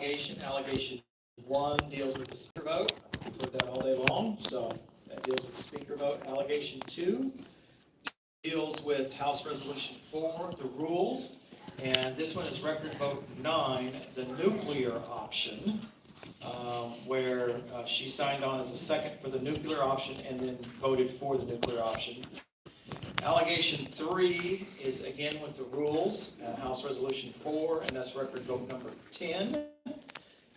allegation. Allegation 1 deals with the speaker vote. We've heard that all day long, so that deals with the speaker vote. Allegation 2 deals with House Resolution 4, the rules. And this one is record vote 9, the nuclear option, where she signed on as a second for the nuclear option and then voted for the nuclear option. Allegation 3 is again with the rules, House Resolution 4, and that's record vote number 10,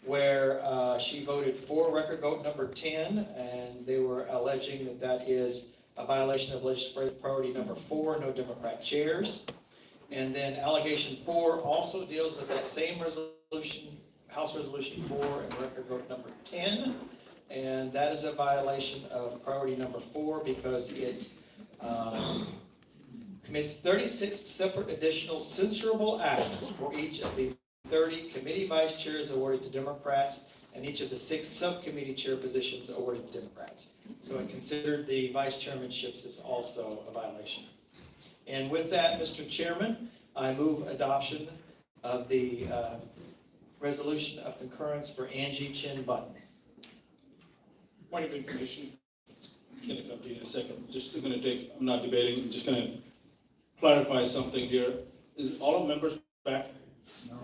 where she voted for record vote number 10, and they were alleging that that is a violation of legislative priority number 4, no Democrat chairs. And then allegation 4 also deals with that same resolution, House Resolution 4, and record vote number 10, and that is a violation of priority number 4 because it commits 36 separate additional censurable acts for each of the 30 committee vice chairs awarded to Democrats and each of the 6 subcommittee chair positions awarded to Democrats. So it considered the vice chairmanships as also a violation. And with that, Mr. Chairman, I move adoption of the resolution of concurrence for Angie Chin Button. Point of information. I'm going to come to you in a second. I'm not debating, I'm just going to clarify something here. Is all the members back? No.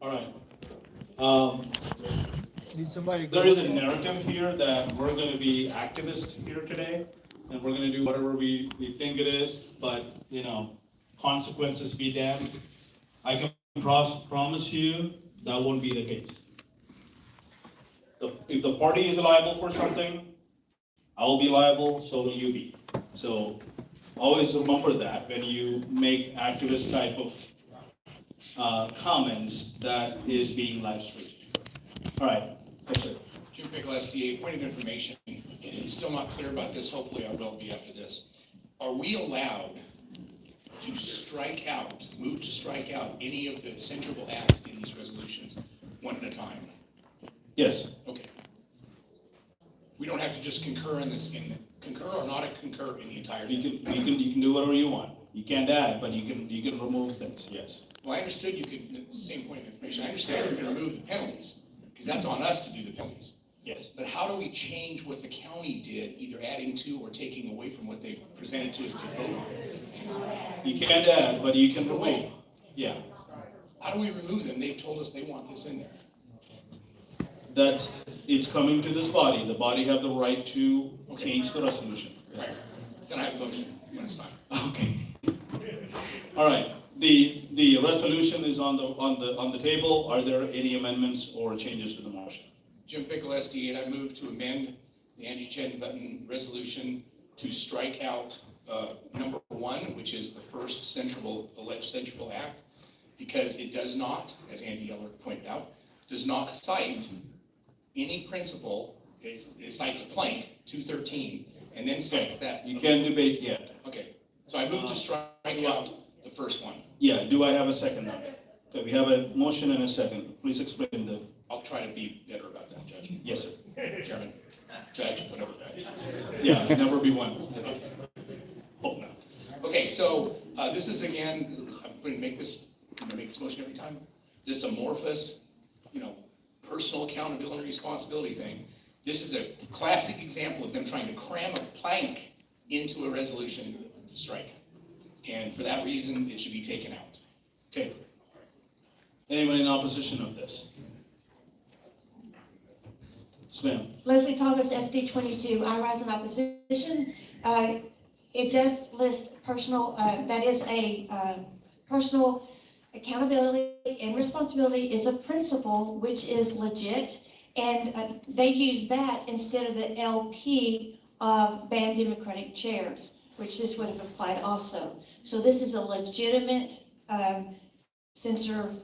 All right. There is a narrative here that we're going to be activists here today, and we're going to do whatever we think it is, but, consequences be damned. I can promise you that won't be the case. If the party is liable for something, I will be liable, so will you be. So always remember that when you make activist type of comments that is being live streamed. All right, yes, sir. Jim Pickle, SDA, point of information, and I'm still not clear about this, hopefully I will be after this. Are we allowed to move to strike out any of the censurable acts in these resolutions one at a time? Yes. Okay. We don't have to just concur in this, concur or not concur in the entire thing? You can do whatever you want. You can't add, but you can remove things, yes. Well, I understood you could, same point of information, I understand you can remove the penalties, because that's on us to do the penalties. Yes. But how do we change what the county did, either adding to or taking away from what they presented to us to vote on? You can't add, but you can remove. Yeah. How do we remove them? They've told us they want this in there. That it's coming to this body. The body have the right to change the resolution. Right. Then I have a motion when it's time. Okay. All right. The resolution is on the table. Are there any amendments or changes to the motion? Jim Pickle, SDA, I move to amend the Angie Chen Button resolution to strike out number 1, which is the first alleged censurable act, because it does not, as Andy Yeller pointed out, does not cite any principle. It cites a plank, 213, and then cites that. You can't debate yet. Okay, so I move to strike out the first one. Yeah, do I have a second on it? Okay, we have a motion and a second. Please explain the. I'll try to be better about that, Judge. Yes, sir. Chairman, Judge, whatever. Yeah, never be one. Okay. Hope not. Okay, so this is again, I'm going to make this motion every time. This amorphous, personal accountability and responsibility thing. This is a classic example of them trying to cram a plank into a resolution to strike. And for that reason, it should be taken out. Okay. Anyone in opposition of this? Yes, ma'am. Leslie Thomas, SD 22. I rise in opposition. It does list personal, that is a personal accountability and responsibility is a principle which is legit, and they use that instead of the LP of banned Democratic chairs, which this would have applied also. So this is a legitimate censure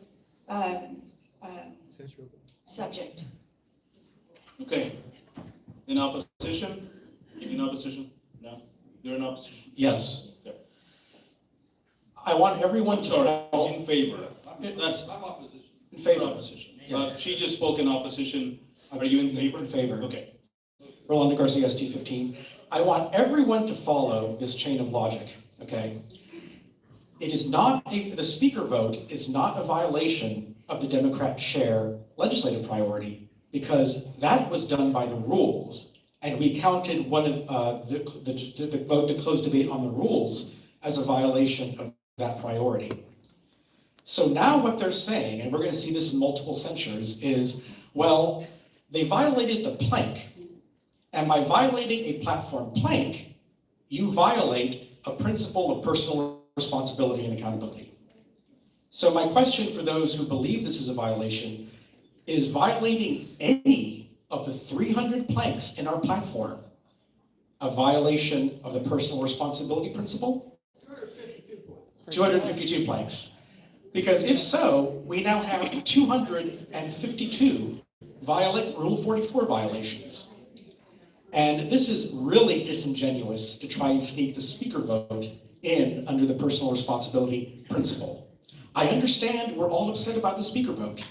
subject. Okay. In opposition? In opposition? No? You're in opposition? Yes. Okay. I want everyone to Sorry, in favor. That's I'm opposition. in favor. opposition. Yes. She just spoke in opposition. Are you in favor? In favor. Okay. Rolando Garcia, ST15. I want everyone to follow this chain of logic, okay? it is not, the speaker vote is not a violation of the Democrat chair legislative priority, because that was done by the rules. And we counted one of the vote to close debate on the rules as a violation of that priority. So now what they're saying, and we're going to see this in multiple censures, is, well, they violated the plank. And by violating a platform plank, you violate a principle of personal responsibility and accountability. So my question for those who believe this is a violation is violating any of the 300 planks in our platform a violation of the personal responsibility principle? 252 planks. Because if so, we now have 252 Rule 44 violations. And this is really disingenuous to try and sneak the speaker vote in under the personal responsibility principle. I understand we're all upset about the speaker vote,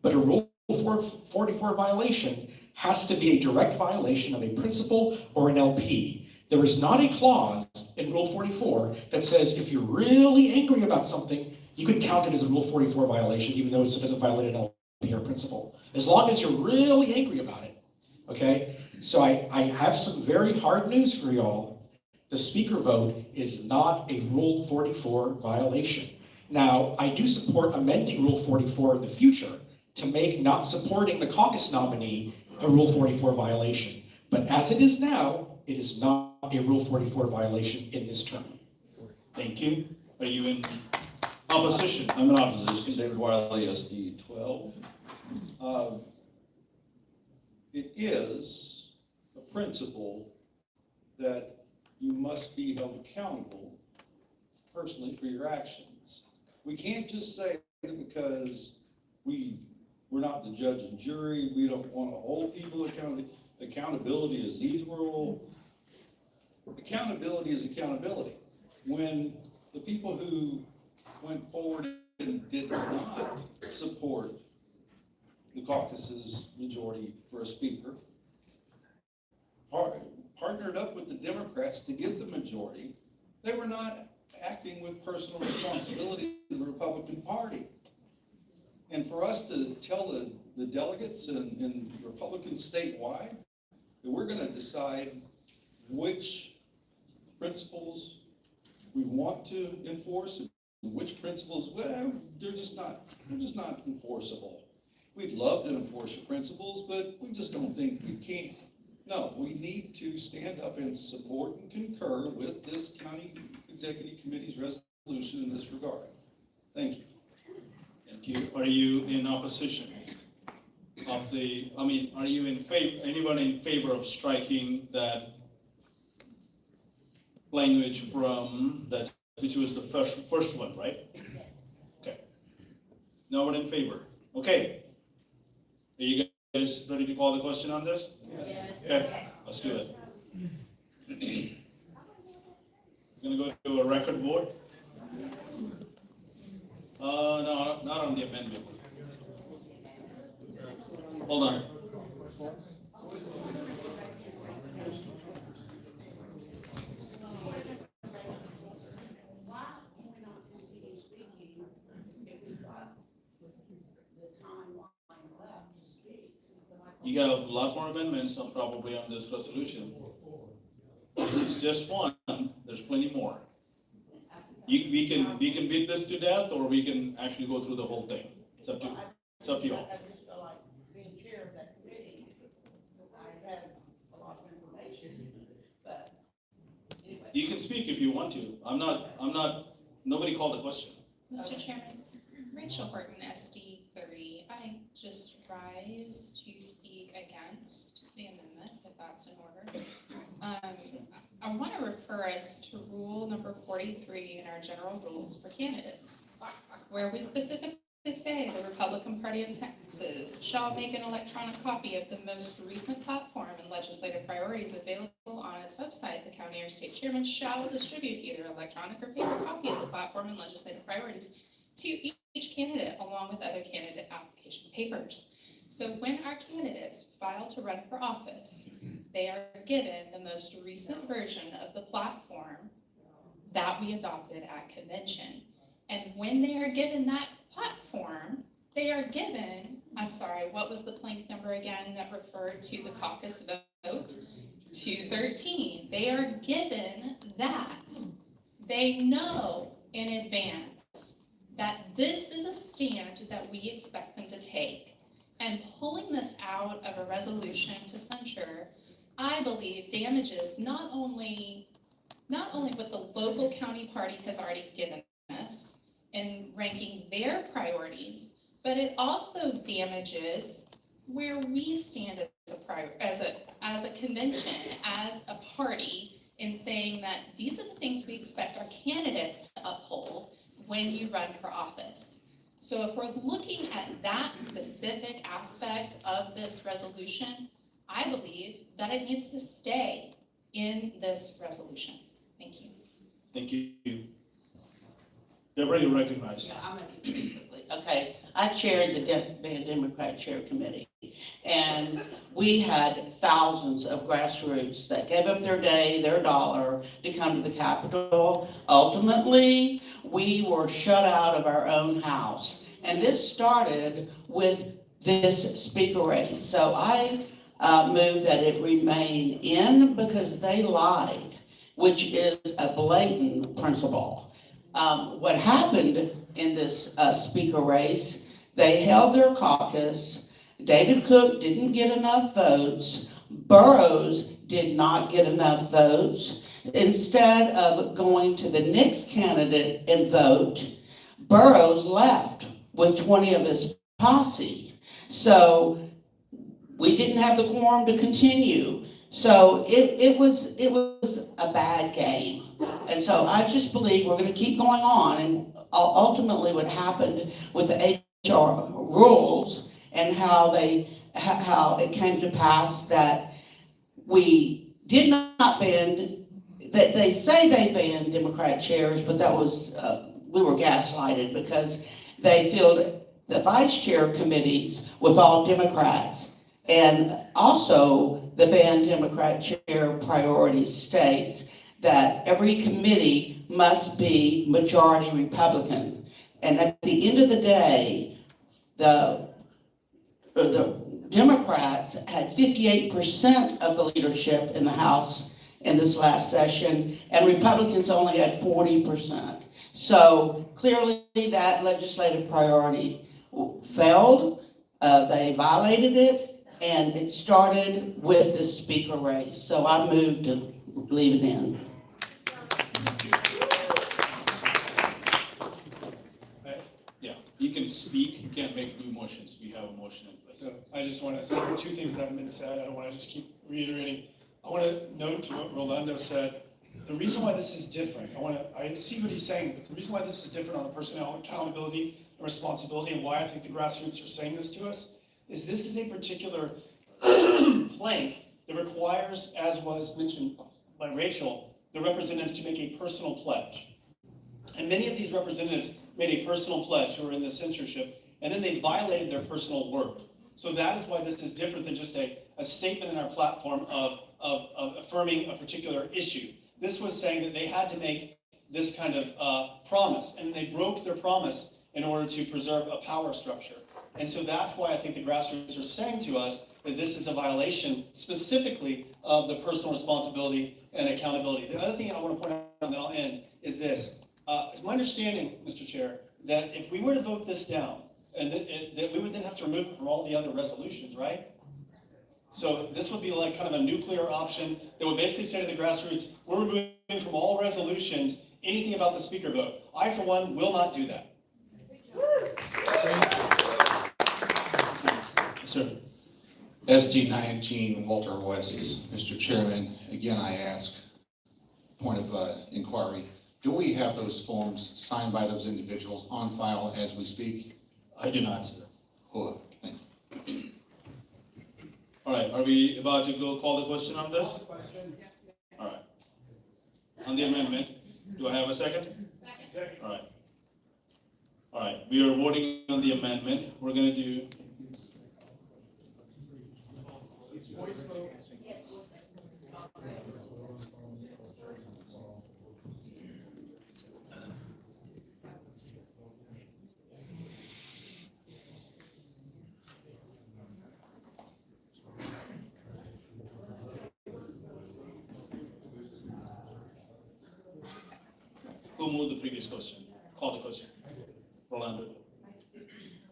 but a Rule 44 violation has to be a direct violation of a principle or an LP. There is not a clause in Rule 44 that says if you're really angry about something, you can count it as a Rule 44 violation, even though it doesn't violate an LP or principle. As long as you're really angry about it, okay? So I have some very hard news for y'all. The speaker vote is not a Rule 44 violation. Now, I do support amending Rule 44 in the future to make not supporting the caucus nominee a Rule 44 violation. But as it is now, it is not a Rule 44 violation in this term. Thank you. Are you in opposition? I'm in opposition, David Wiley, SD 12. It is a principle that you must be held accountable personally for your actions. We can't just say that because we're not the judge and jury, we don't want to hold people accountable. Accountability is equal. Accountability is accountability. When the people who went forward and did not support the caucus's majority for a speaker, partnered up with the Democrats to get the majority, they were not acting with personal responsibility in the Republican Party. And for us to tell the delegates and Republicans statewide that we're going to decide which principles we want to enforce and which principles, well, they're just not enforceable. We'd love to enforce your principles, but we just don't think we can. No, we need to stand up and support and concur with this county executive committee's resolution in this regard. Thank you. Thank you. Are you in opposition of are you in favor, anyone in favor of striking that language from that, which was the first one, right? Okay. No one in favor. Okay. Are you guys ready to call the question on this? Yes. Okay, let's do it. We're gonna go to a record vote. No, not on the amendment. Hold on. You got a lot more amendments probably on this resolution. This is just one, there's plenty more. We can beat this to death, or we can actually go through the whole thing. It's up to you all. I just feel like being chair of that committee, I had a lot of information, but anyway. You can speak if you want to. I'm not, nobody called the question. Mr. Chairman, Rachel Horton, SD 30. I just rise to speak against the amendment, if that's in order. I want to refer us to rule number 43 in our general rules for candidates, where we specifically say the Republican Party of Texas shall make an electronic copy of the most recent platform and legislative priorities available on its website. The county or state chairman shall distribute either electronic or paper copy of the platform and legislative priorities to each candidate along with other candidate application papers. So when our candidates file to run for office, they are given the most recent version of the platform that we adopted at convention. And when they are given that platform, they are given, I'm sorry, what was the plank number again that referred to the caucus vote? 213. They are given that. They know in advance that this is a stand that we expect them to take. And pulling this out of a resolution to censure, I believe damages not only what the local county party has already given us in ranking their priorities, but it also damages where we stand as a convention, as a party, in saying that these are the things we expect our candidates to uphold when you run for office. So if we're looking at that specific aspect of this resolution, I believe that it needs to stay in this resolution. Thank you. Thank you. Deborah, you're recognized. Yeah, I'm gonna keep it quickly. Okay, I chaired the Democrat Chair Committee, and we had thousands of grassroots that gave up their day, their dollar to come to the Capitol. Ultimately, we were shut out of our own house, and this started with this speaker race. So I move that it remain in because they lied, which is a blatant principle. What happened in this speaker race, they held their caucus. David Cook didn't get enough votes. Burrows did not get enough votes. Instead of going to the next candidate and vote, Burrows left with 20 of his posse. So we didn't have the quorum to continue. So it was a bad game. And so I just believe we're going to keep going on, and ultimately what happened with the HR rules and how it came to pass that we did not ban, that they say they banned Democrat chairs, but that was, we were gaslighted because they filled the vice chair committees with all Democrats. And also, the banned Democrat chair priority states that every committee must be majority Republican. And at the end of the day, the Democrats had 58% of the leadership in the House in this last session, and Republicans only had 40%. So clearly that legislative priority failed. They violated it. And it started with this speaker race. So I moved to leave it in. Yeah, you can speak, you can't make new motions, we have a motion in place. So I just want to say two things that haven't been said. I don't want to just keep reiterating. I want to note to what Rolando said. The reason why this is different, I see what he's saying, but the reason why this is different on the personnel accountability and responsibility, and why I think the grassroots are saying this to us, is this is a particular plank that requires, as was mentioned by Rachel, the representatives to make a personal pledge. And many of these representatives made a personal pledge who were in the censorship, and then they violated their personal word. So that is why this is different than just a statement in our platform of affirming a particular issue. This was saying that they had to make this kind of promise, and they broke their promise in order to preserve a power structure. And so that's why I think the grassroots are saying to us that this is a violation specifically of the personal responsibility and accountability. The other thing I want to point out, and then I'll end, is this. It's my understanding, Mr. Chair, that if we were to vote this down, and that we would then have to remove it from all the other resolutions, right? So this would be like kind of a nuclear option that would basically say to the grassroots, we're removing from all resolutions anything about the speaker vote. I, for one, will not do that. Sir. SD 19, Walter West. Mr. Chairman, again, I ask, point of inquiry, do we have those forms signed by those individuals on file as we speak? I do not, sir. Oh, thank you. All right, are we about to go call the question on this? All right. On the amendment, do I have a second? Second. All right. All right, we are voting on the amendment. We're going to do. Who moved the previous question? Call the question. Rolando.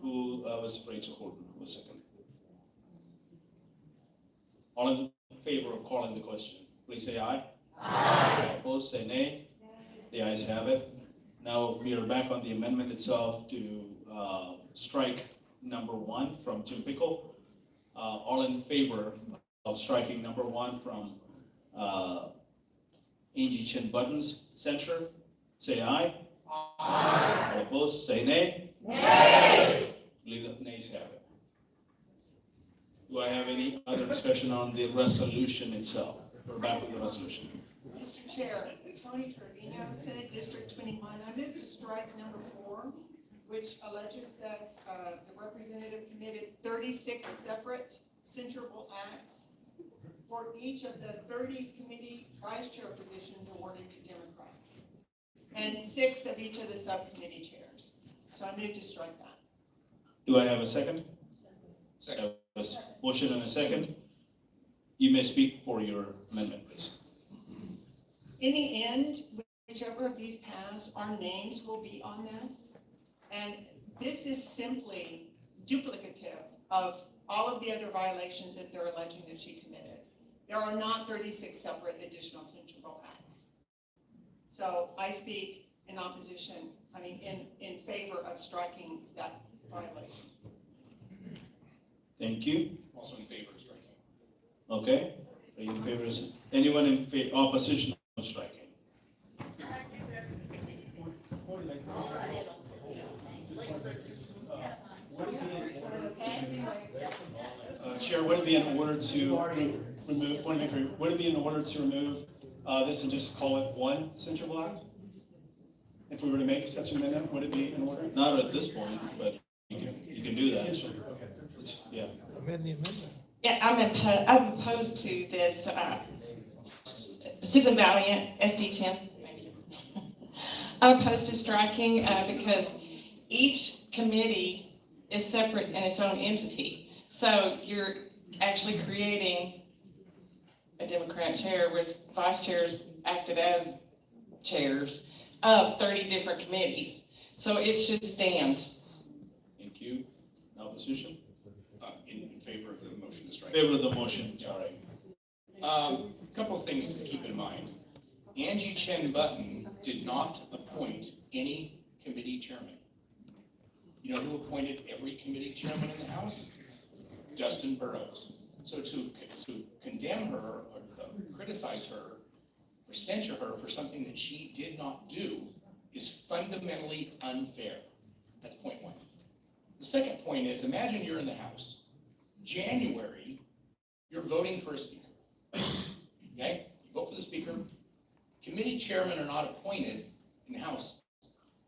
Who was Rachel Horton? Who was second? All in favor of calling the question, please say aye. Aye. Opposed, say nay. The ayes have it. Now we are back on the amendment itself to strike number 1 from Jim Pickle. All in favor of striking number 1 from Angie Chin Button's censure, say aye. Aye. All opposed, say nay. Nay. Leave the nays have it. Do I have any other discussion on the resolution itself? We're back with the resolution. Mr. Chair, Tony Trevino, Senate District 21. I move to strike number 4, which alleges that the representative committed 36 separate censurable acts for each of the 30 committee vice chair positions awarded to Democrats, and 6 of each of the subcommittee chairs. So I move to strike that. Do I have a second? Second. Motion and a second. You may speak for your amendment, please. In the end, whichever of these pass, our names will be on this. And this is simply duplicative of all of the other violations that they're alleging that she committed. There are not 36 separate additional censurable acts. So I speak in opposition, in favor of striking that violation. Thank you. Also in favor of striking. Okay. Are you in favor? Anyone in opposition of striking? Chair, would it be in order to remove, would it be in order to remove this and just call it one censurable act? If we were to make such an amendment, would it be in order? Not at this point, but you can do that. Potentially. Yeah. Yeah, I'm opposed to this. Susan Valiant, SD10. I'm opposed to striking because each committee is separate in its own entity. So you're actually creating a Democrat chair, which vice chairs acted as chairs of 30 different committees. So it should stand. Thank you. Opposition? In favor of the motion to strike. Favor of the motion, sorry. A couple of things to keep in mind. Angie Chen Button did not appoint any committee chairman. You know who appointed every committee chairman in the House? Dustin Burrows. So to condemn her or criticize her or censure her for something that she did not do is fundamentally unfair. That's point 1. The second point is, imagine you're in the House. January, you're voting for a speaker. Okay? You vote for the speaker. Committee chairmen are not appointed in the House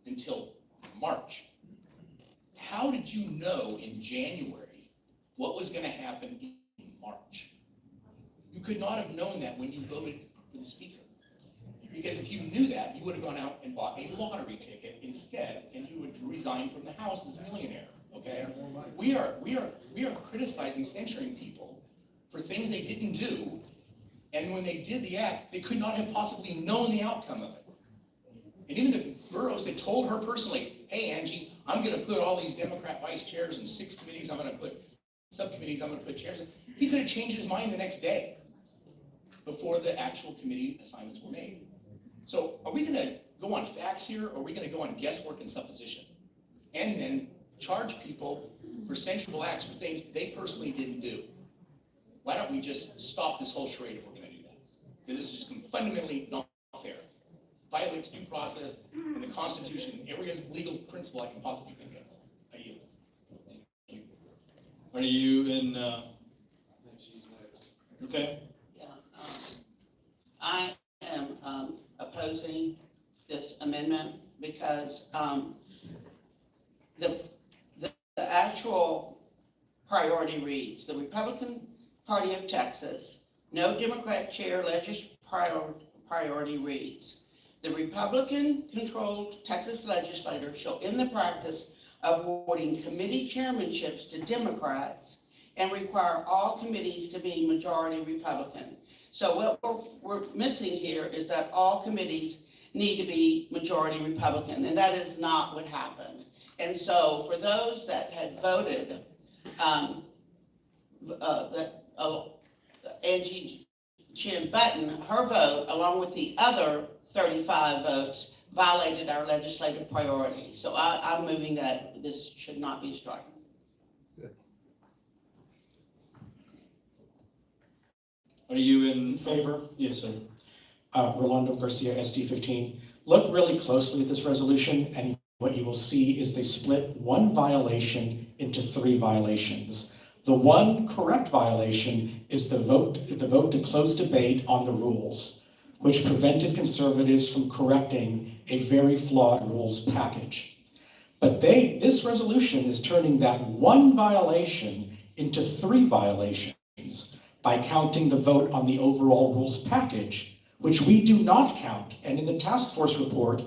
until March. How did you know in January what was going to happen in March? You could not have known that when you voted for the speaker. Because if you knew that, you would have gone out and bought a lottery ticket instead, and you would resign from the House as a millionaire. Okay? We are criticizing, censuring people for things they didn't do, and when they did the act, they could not have possibly known the outcome of it. And even if Burrows had told her personally, hey, Angie, I'm going to put all these Democrat vice chairs in 6 committees, I'm going to put subcommittees, I'm going to put chairs in, he could have changed his mind the next day before the actual committee assignments were made. So are we going to go on facts here, or are we going to go on guesswork and supposition? And then charge people for censurable acts for things they personally didn't do? Why don't we just stop this whole charade if we're going to do that? Because this is fundamentally not fair. Violates due process and the Constitution, every other legal principle I can possibly think of. I yield. Thank you. Are you in, okay? Yeah, I am opposing this amendment because the actual priority reads, the Republican Party of Texas, no Democrat chair priority reads, the Republican-controlled Texas legislature shall end the practice of awarding committee chairmanships to Democrats and require all committees to be majority Republican. So what we're missing here is that all committees need to be majority Republican, and that is not what happened. And so for those that had voted, Angie Chin Button, her vote, along with the other 35 votes, violated our legislative priority. So I'm moving that this should not be struck. Are you in favor? Yes, sir. Rolando Garcia, SD 15. Look really closely at this resolution, and what you will see is they split one violation into 3 violations. The one correct violation is the vote to close debate on the rules, which prevented conservatives from correcting a very flawed rules package. But this resolution is turning that one violation into 3 violations by counting the vote on the overall rules package, which we do not count. And in the task force report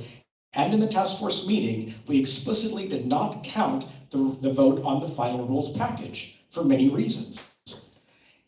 and in the task force meeting, we explicitly did not count the vote on the final rules package for many reasons.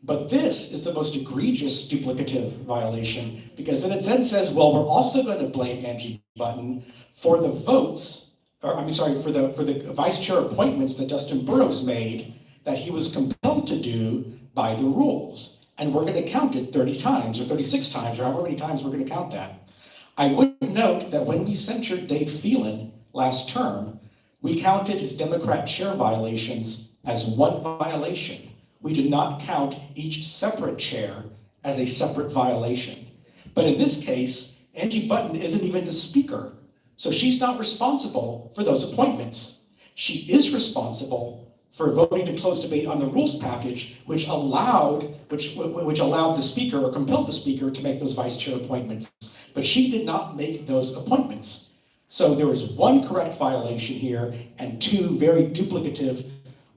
But this is the most egregious duplicative violation, because then it then says, well, we're also going to blame Angie Button for the votes, or for the vice chair appointments that Dustin Burrows made that he was compelled to do by the rules. And we're going to count it 30 times or 36 times or however many times we're going to count that. I would note that when we censured Dave Phelan last term, we counted his Democrat chair violations as one violation. We did not count each separate chair as a separate violation. But in this case, Angie Button isn't even the speaker, so she's not responsible for those appointments. She is responsible for voting to close debate on the rules package, which allowed the speaker or compelled the speaker to make those vice chair appointments. But she did not make those appointments. So there is one correct violation here and 2 very duplicative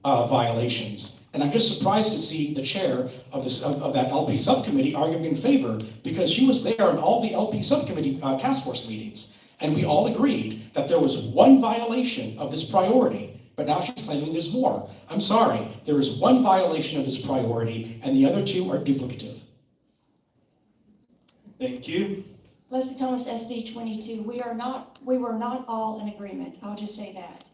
violations. And I'm just surprised to see the chair of that LP subcommittee arguing in favor, because she was there in all the LP subcommittee task force meetings. And we all agreed that there was one violation of this priority. But now she's claiming there's more. I'm sorry, there is one violation of this priority, and the other 2 are duplicative. Thank you. Leslie Thomas, SD 22. We were not all in agreement. I'll just say that.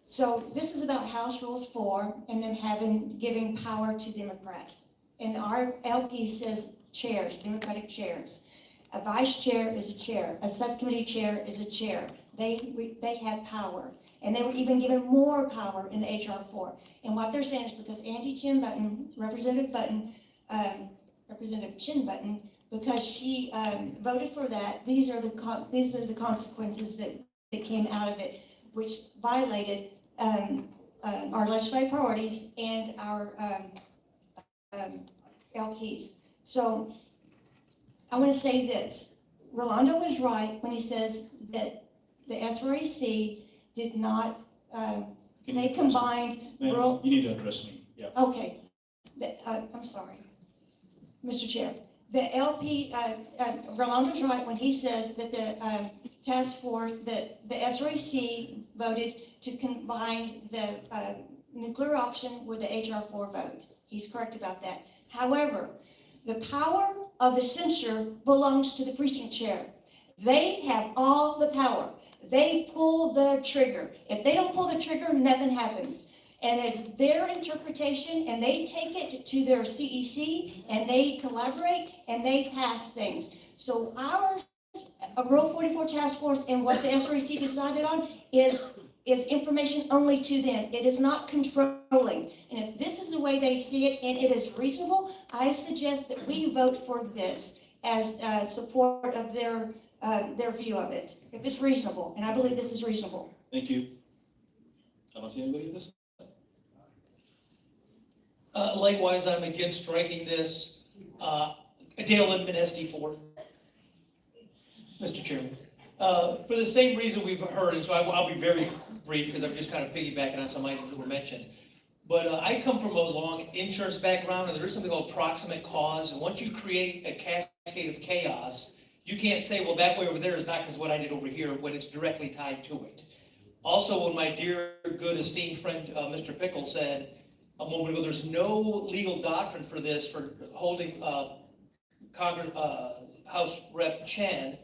So this is about House Rules 4 and then giving power to Democrats. And our LP says chairs, Democratic chairs. A vice chair is a chair. A subcommittee chair is a chair. They have power. And they were even given more power in the HR 4. And what they're saying is because Angie Chin Button, Representative Chin Button, because she voted for that, these are the consequences that came out of it, which violated our legislative priorities and our LPs. So I want to say this. Rolando was right when he says that the SREC did not, they combined rural. You need to address me. Yeah. Okay, I'm sorry, Mr. Chair. The LP, Rolando's right when he says that the task force, that the SREC voted to combine the nuclear option with the HR 4 vote. He's correct about that. However, the power of the censure belongs to the precinct chair. They have all the power. They pull the trigger. If they don't pull the trigger, nothing happens. And it's their interpretation, and they take it to their CEC, and they collaborate, and they pass things. So our Rule 44 Task Force and what the SREC decided on is information only to them. It is not controlling. And if this is the way they see it, and it is reasonable, I suggest that we vote for this as support of their view of it, if it's reasonable, and I believe this is reasonable. Thank you. I don't see anybody in this. Likewise, I'm against striking this. Dale Lindman, SD4. Mr. Chairman. For the same reason we've heard, and so I'll be very brief because I'm just kind of piggybacking on some items that were mentioned. But I come from a long insurance background, and there is something called proximate cause. And once you create a cascade of chaos, you can't say, well, that way over there is not because of what I did over here, when it's directly tied to it. Also, when my dear, good, esteemed friend, Mr. Pickle said a moment ago, there's no legal doctrine for this, for holding House Rep Chen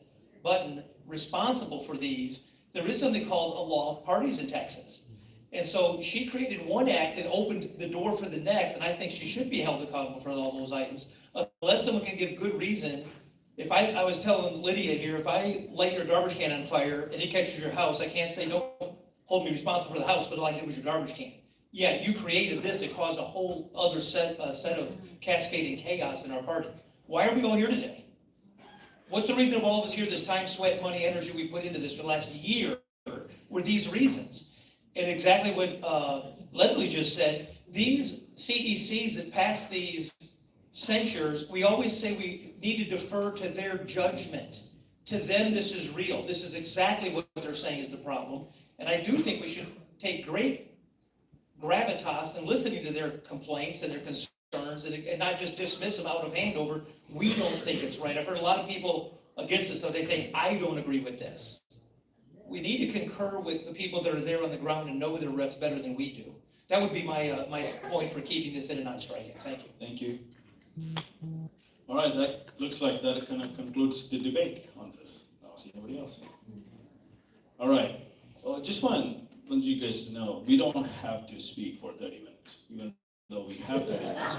Button responsible for these, there is something called a law of parties in Texas. And so she created one act that opened the door for the next, and I think she should be held accountable for all those items, unless someone can give good reason. If I was telling Lydia here, if I light your garbage can on fire and it catches your house, I can't say, don't hold me responsible for the house because all I did was your garbage can. Yeah, you created this, it caused a whole other set of cascading chaos in our party. Why are we all here today? What's the reason of all of us here, this time, sweat, money, energy we put into this for the last year, were these reasons? And exactly what Leslie just said, these CECs that pass these censures, we always say we need to defer to their judgment. To them, this is real. This is exactly what they're saying is the problem. And I do think we should take great gravitas in listening to their complaints and their concerns and not just dismiss them out of hand over, we don't think it's right. I've heard a lot of people against this, though, they say, I don't agree with this. We need to concur with the people that are there on the ground and know their reps better than we do. That would be my my point for keeping this in and not striking. Thank you. Thank you. All right, that looks like that kind of concludes the debate on this. I don't see anybody else. All right. Well, I just want you guys to know, we don't have to speak for 30 minutes, even though we have 30 minutes.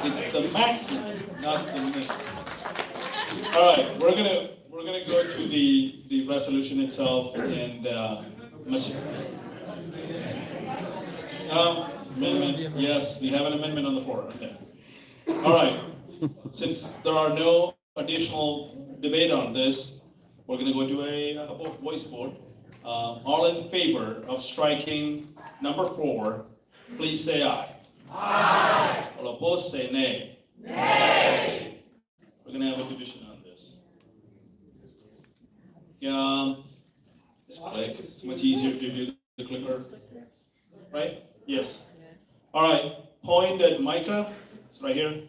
It's the maximum, not the minimum. All right, we're gonna go to the resolution itself and amendment. Yes, we have an amendment on the floor. Okay. All right. Since there are no additional debate on this, we're gonna go to a voice vote. All in favor of striking number 4, please say aye. Aye. All opposed, say nay. Nay. We're gonna have a division on this. It's click. It's much easier to do the clicker, right? Yes. All right. Point at Micah. It's right here.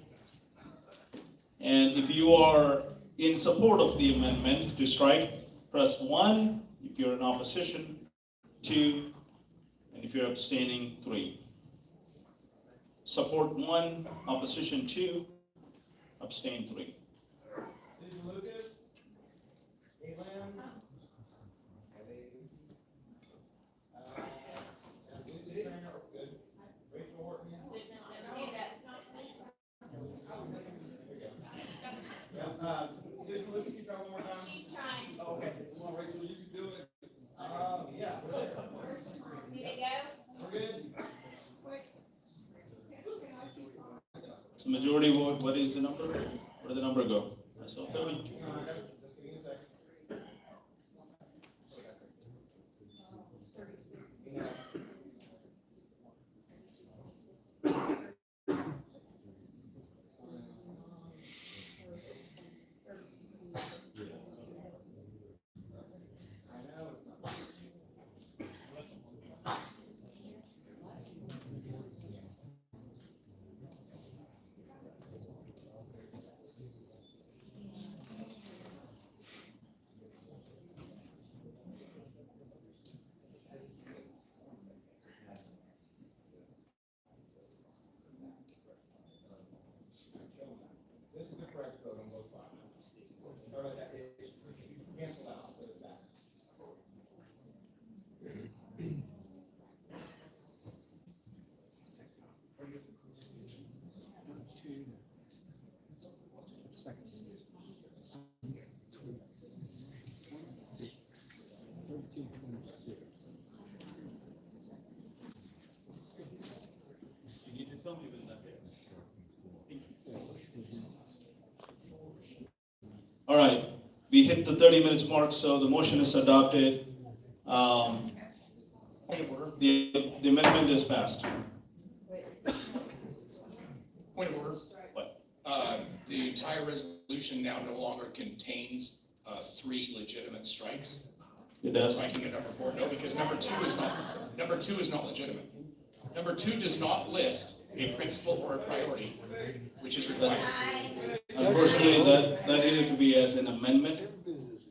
And if you are in support of the amendment to strike, press 1. If you're in opposition, 2. And if you're abstaining, 3. Support 1, opposition 2, abstain 3. Susan Lucas, Caitlin, Lucy Trainer, good. Rachel Horton. Yeah, Susan Lucas, can you try one more time? She's trying. Oh, okay, come on, Rachel, you can do it. Yeah, we're there. Did it go? We're good. So majority vote, what is the number? Where did the number go? I saw 32. Just give me a second. This is the correct code on both files. Start at that page. Cancel out, put it back. You need to tell me when that is. All right, we hit the 30 minutes mark, so the motion is adopted. Point of order. The amendment is passed. Point of order. What? The entire resolution now no longer contains 3 legitimate strikes. It does. Striking at number 4, no, because number 2 is not legitimate. Number 2 does not list a principle or a priority, which is required. Unfortunately, that needed to be as an amendment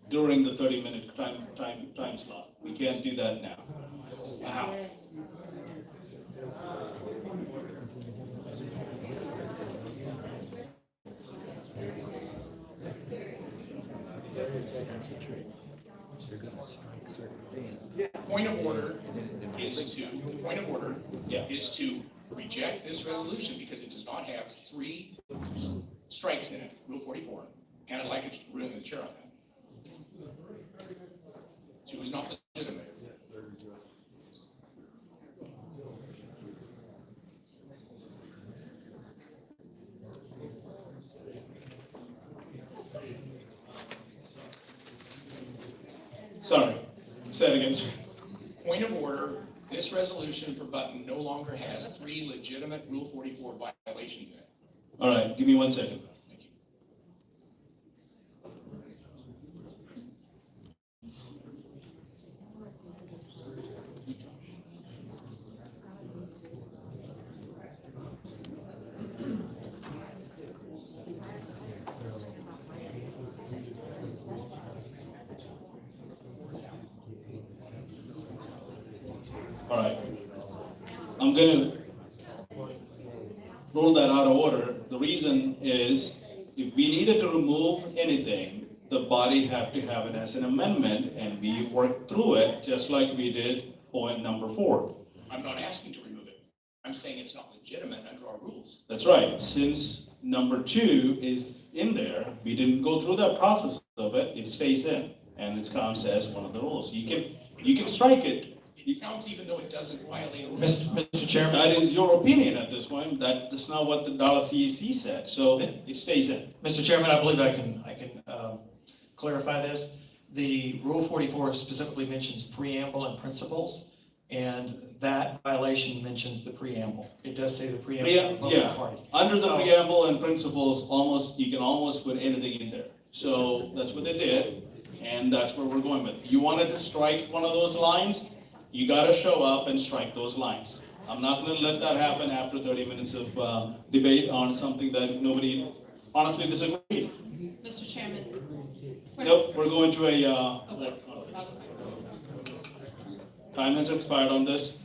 during the 30-minute time slot. We can't do that now. Wow. Point of order is to, point of order Yeah. is to reject this resolution because it does not have 3 strikes in it, Rule 44. And I'd like a ruling of the chair on that. So it was not legitimate. Sorry, say it again, sir. Point of order, this resolution for Button no longer has 3 legitimate Rule 44 violations in it. All right, give me 1 second. Thank you. All right. I'm gonna rule that out of order. The reason is, if we needed to remove anything, the body have to have it as an amendment, and we worked through it, just like we did point number 4. I'm not asking to remove it. I'm saying it's not legitimate under our rules. That's right. Since number 2 is in there, we didn't go through that process of it, it stays in, and it counts as one of the rules. You can strike it. It counts even though it doesn't violate a rule. Mr. Chairman, That is your opinion at this point. That's not what the Dallas CAC said, so it stays in. Mr. Chairman, I believe I can clarify this. The Rule 44 specifically mentions preamble and principles, and that violation mentions the preamble. It does say the preamble of the Yeah, party. under the So- preamble and principles, you can almost put anything in there. So that's what they did, and that's where we're going with. You wanted to strike one of those lines, you gotta show up and strike those lines. I'm not gonna let that happen after 30 minutes of debate on something that nobody honestly disagreed. Mr. Chairman. Nope, we're going to a, Okay. time has expired on this.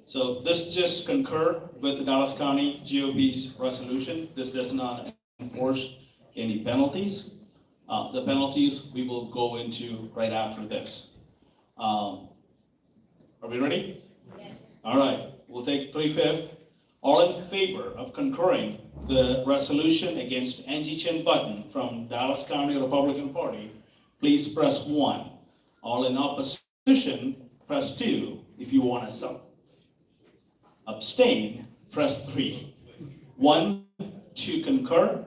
So this just concur with the Dallas County GOP's resolution. This does not enforce any penalties. The penalties we will go into right after this. Are we ready? Yes. All right, we'll take 3/5. All in favor of concurring the resolution against Angie Chen Button from Dallas County Republican Party, please press 1. All in opposition, press 2. If you want to abstain, press 3. 1 to concur,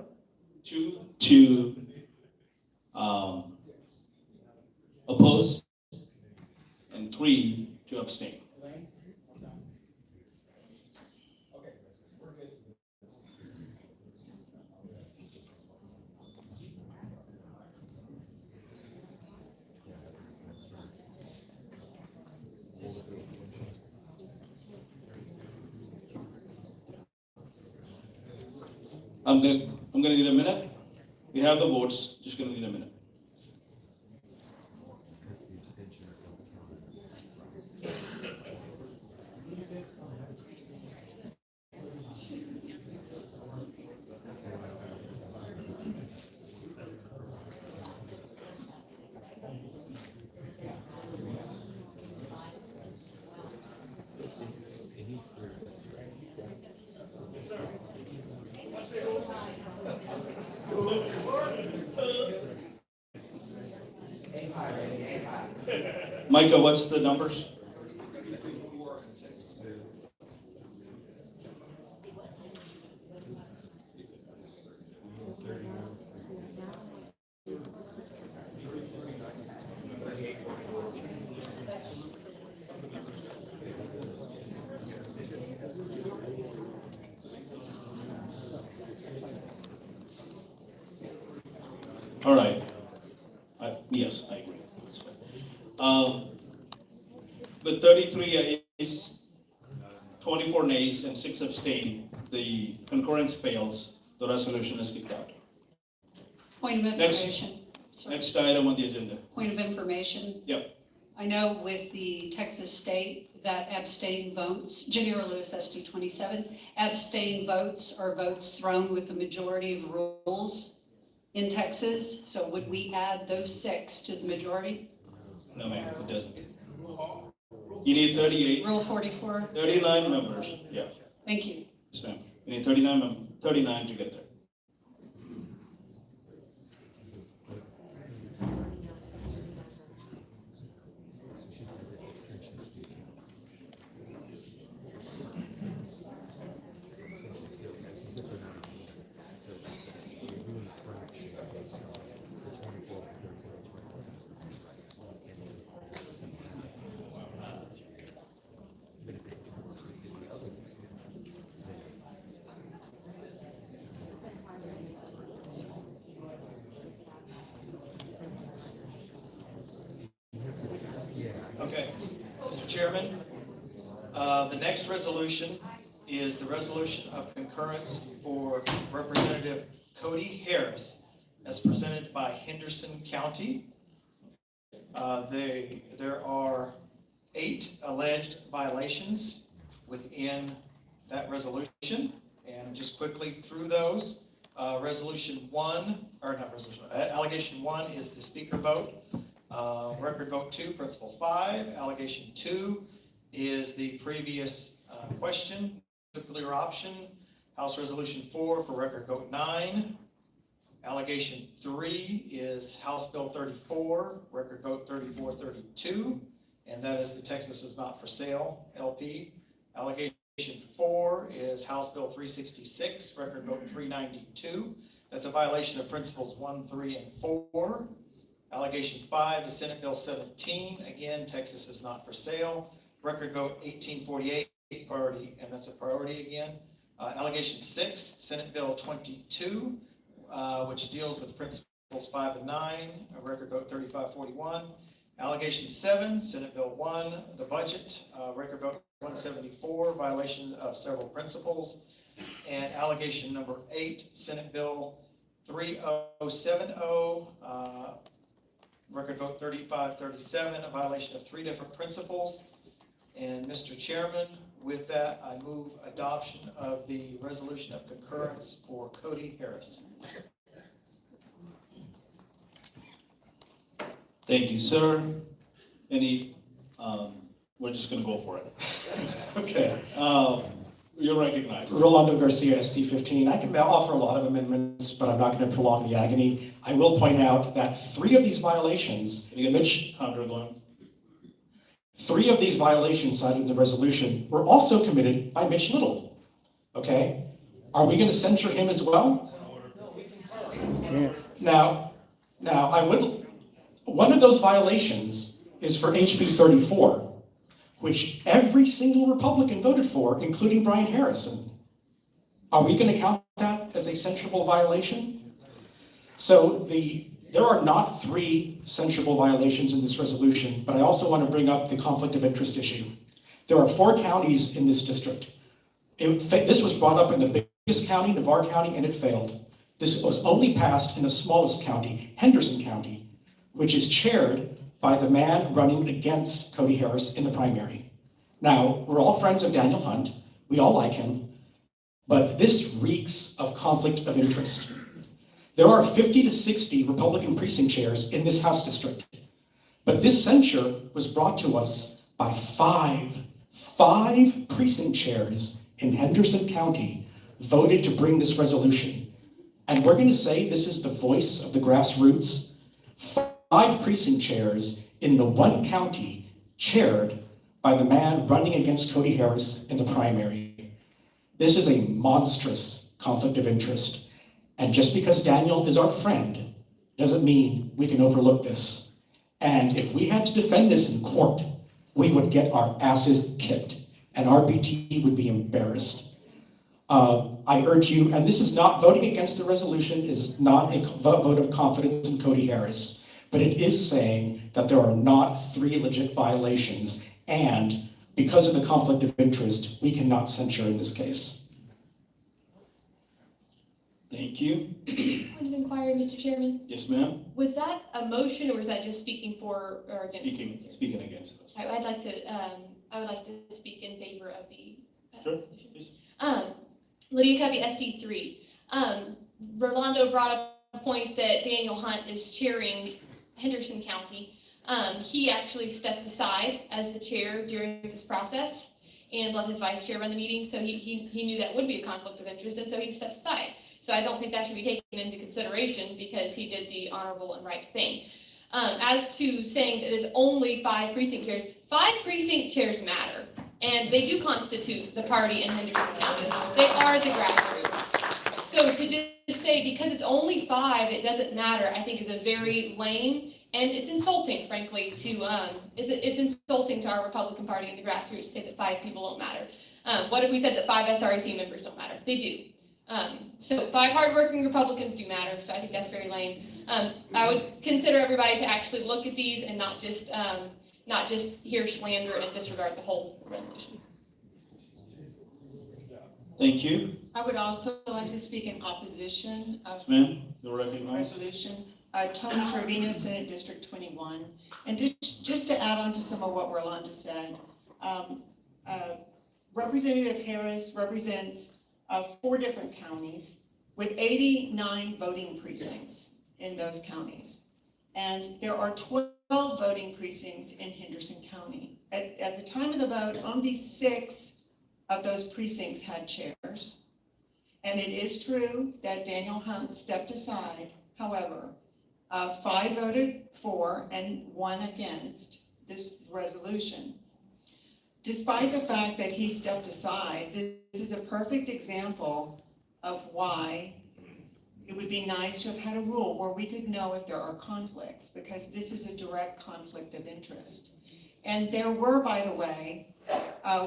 2 to oppose, and 3 to abstain. I'm gonna need a minute. We have the votes, just gonna need a minute. Micah, what's the numbers? All right. Yes, I agree. With 33 ayes, 24 nays, and 6 abstain, the concurrence fails. The resolution is kicked out. Point of Next. information. Sorry. Next item on the agenda. Point of information. Yep. I know with the Texas state that abstaining votes, Genera Lewis SD 27, abstaining votes are votes thrown with the majority of rules in Texas. So would we add those 6 to the majority? No, ma'am, it doesn't. You need 38, Rule 44? 39 members, yeah. Thank you. Yes, ma'am. You need 39 to get there. Okay, Mr. Chairman, the next resolution is the resolution of concurrence for Representative Cody Harris as presented by Henderson County. There are 8 alleged violations within that resolution, and just quickly through those. Allegation 1 is the speaker vote. Record vote 2, principle 5. Allegation 2 is the previous question, nuclear option. House Resolution 4 for record vote 9. Allegation 3 is House Bill 34, record vote 3432, and that is the Texas is not for sale LP. Allegation 4 is House Bill 366, record vote 392. That's a violation of principles 1, 3, and 4. Allegation 5 is Senate Bill 17, again, Texas is not for sale. Record vote 1848, priority, and that's a priority again. Allegation 6, Senate Bill 22, which deals with principles 5 and 9, record vote 3541. Allegation 7, Senate Bill 1, the budget, record vote 174, violation of several principles. And allegation number 8, Senate Bill 3070, record vote 3537, a violation of 3 different principles. And Mr. Chairman, with that, I move adoption of the resolution of concurrence for Cody Harris. Thank you, sir. We're just gonna go for it. Okay. You're recognized. Rolando Garcia, SD 15. I can offer a lot of amendments, but I'm not going to prolong the agony. I will point out that 3 of these violations, Can you get the counter going? 3 of these violations cited in the resolution were also committed by Mitch Little. Okay? Are we going to censure him as well? Now, one of those violations is for HB 34. Which every single Republican voted for, including Brian Harrison. Are we going to count that as a censurable violation? So there are not 3 censurable violations in this resolution, but I also want to bring up the conflict of interest issue. There are 4 counties in this district. This was brought up in the biggest county, Navarre County, and it failed. This was only passed in the smallest county, Henderson County, which is chaired by the man running against Cody Harris in the primary. Now, we're all friends of Daniel Hunt. We all like him. But this reeks of conflict of interest. There are 50 to 60 Republican precinct chairs in this House district. But this censure was brought to us by 5 precinct chairs in Henderson County voted to bring this resolution. And we're going to say this is the voice of the grassroots. 5 precinct chairs in the one county chaired by the man running against Cody Harris in the primary. This is a monstrous conflict of interest. And just because Daniel is our friend doesn't mean we can overlook this. And if we had to defend this in court, we would get our asses kicked and RBT would be embarrassed. I urge you, and this is not voting against the resolution, is not a vote of confidence in Cody Harris. But it is saying that there are not 3 legit violations, and because of the conflict of interest, we cannot censure in this case. Thank you. Point of inquiry, Mr. Chairman. Yes, ma'am? Was that a motion or was that just speaking for or against the Speaking, censure? speaking against us. I would like to speak in favor of the. Sure, motion. please. Lydia Covey, SD3. Rolando brought up a point that Daniel Hunt is chairing Henderson County. He actually stepped aside as the chair during this process and let his vice chair run the meeting, so he knew that would be a conflict of interest, and so he stepped aside. So I don't think that should be taken into consideration because he did the honorable and right thing. As to saying that it's only 5 precinct chairs, 5 precinct chairs matter, and they do constitute the party in Henderson County. They are the grassroots. So to just say because it's only 5, it doesn't matter, I think is a very lame, and it's insulting, frankly, to it's insulting to our Republican Party and the grassroots to say that 5 people don't matter. What if we said that 5 SREC members don't matter? They do. So 5 hardworking Republicans do matter, so I think that's very lame. I would consider everybody to actually look at these and not just hear slander and disregard the whole resolution. Thank you. I would also like to speak in opposition of Ma'am, you're recognized. resolution. Tony Trevino, Senate District 21. And just to add on to some of what Rolando said, Representative Harris represents 4 different counties with 89 voting precincts in those counties. And there are 12 voting precincts in Henderson County. At the time of the vote, only 6 of those precincts had chairs. And it is true that Daniel Hunt stepped aside. However, 5 voted for and 1 against this resolution. Despite the fact that he stepped aside, this is a perfect example of why it would be nice to have had a rule where we could know if there are conflicts, because this is a direct conflict of interest. And there were, by the way,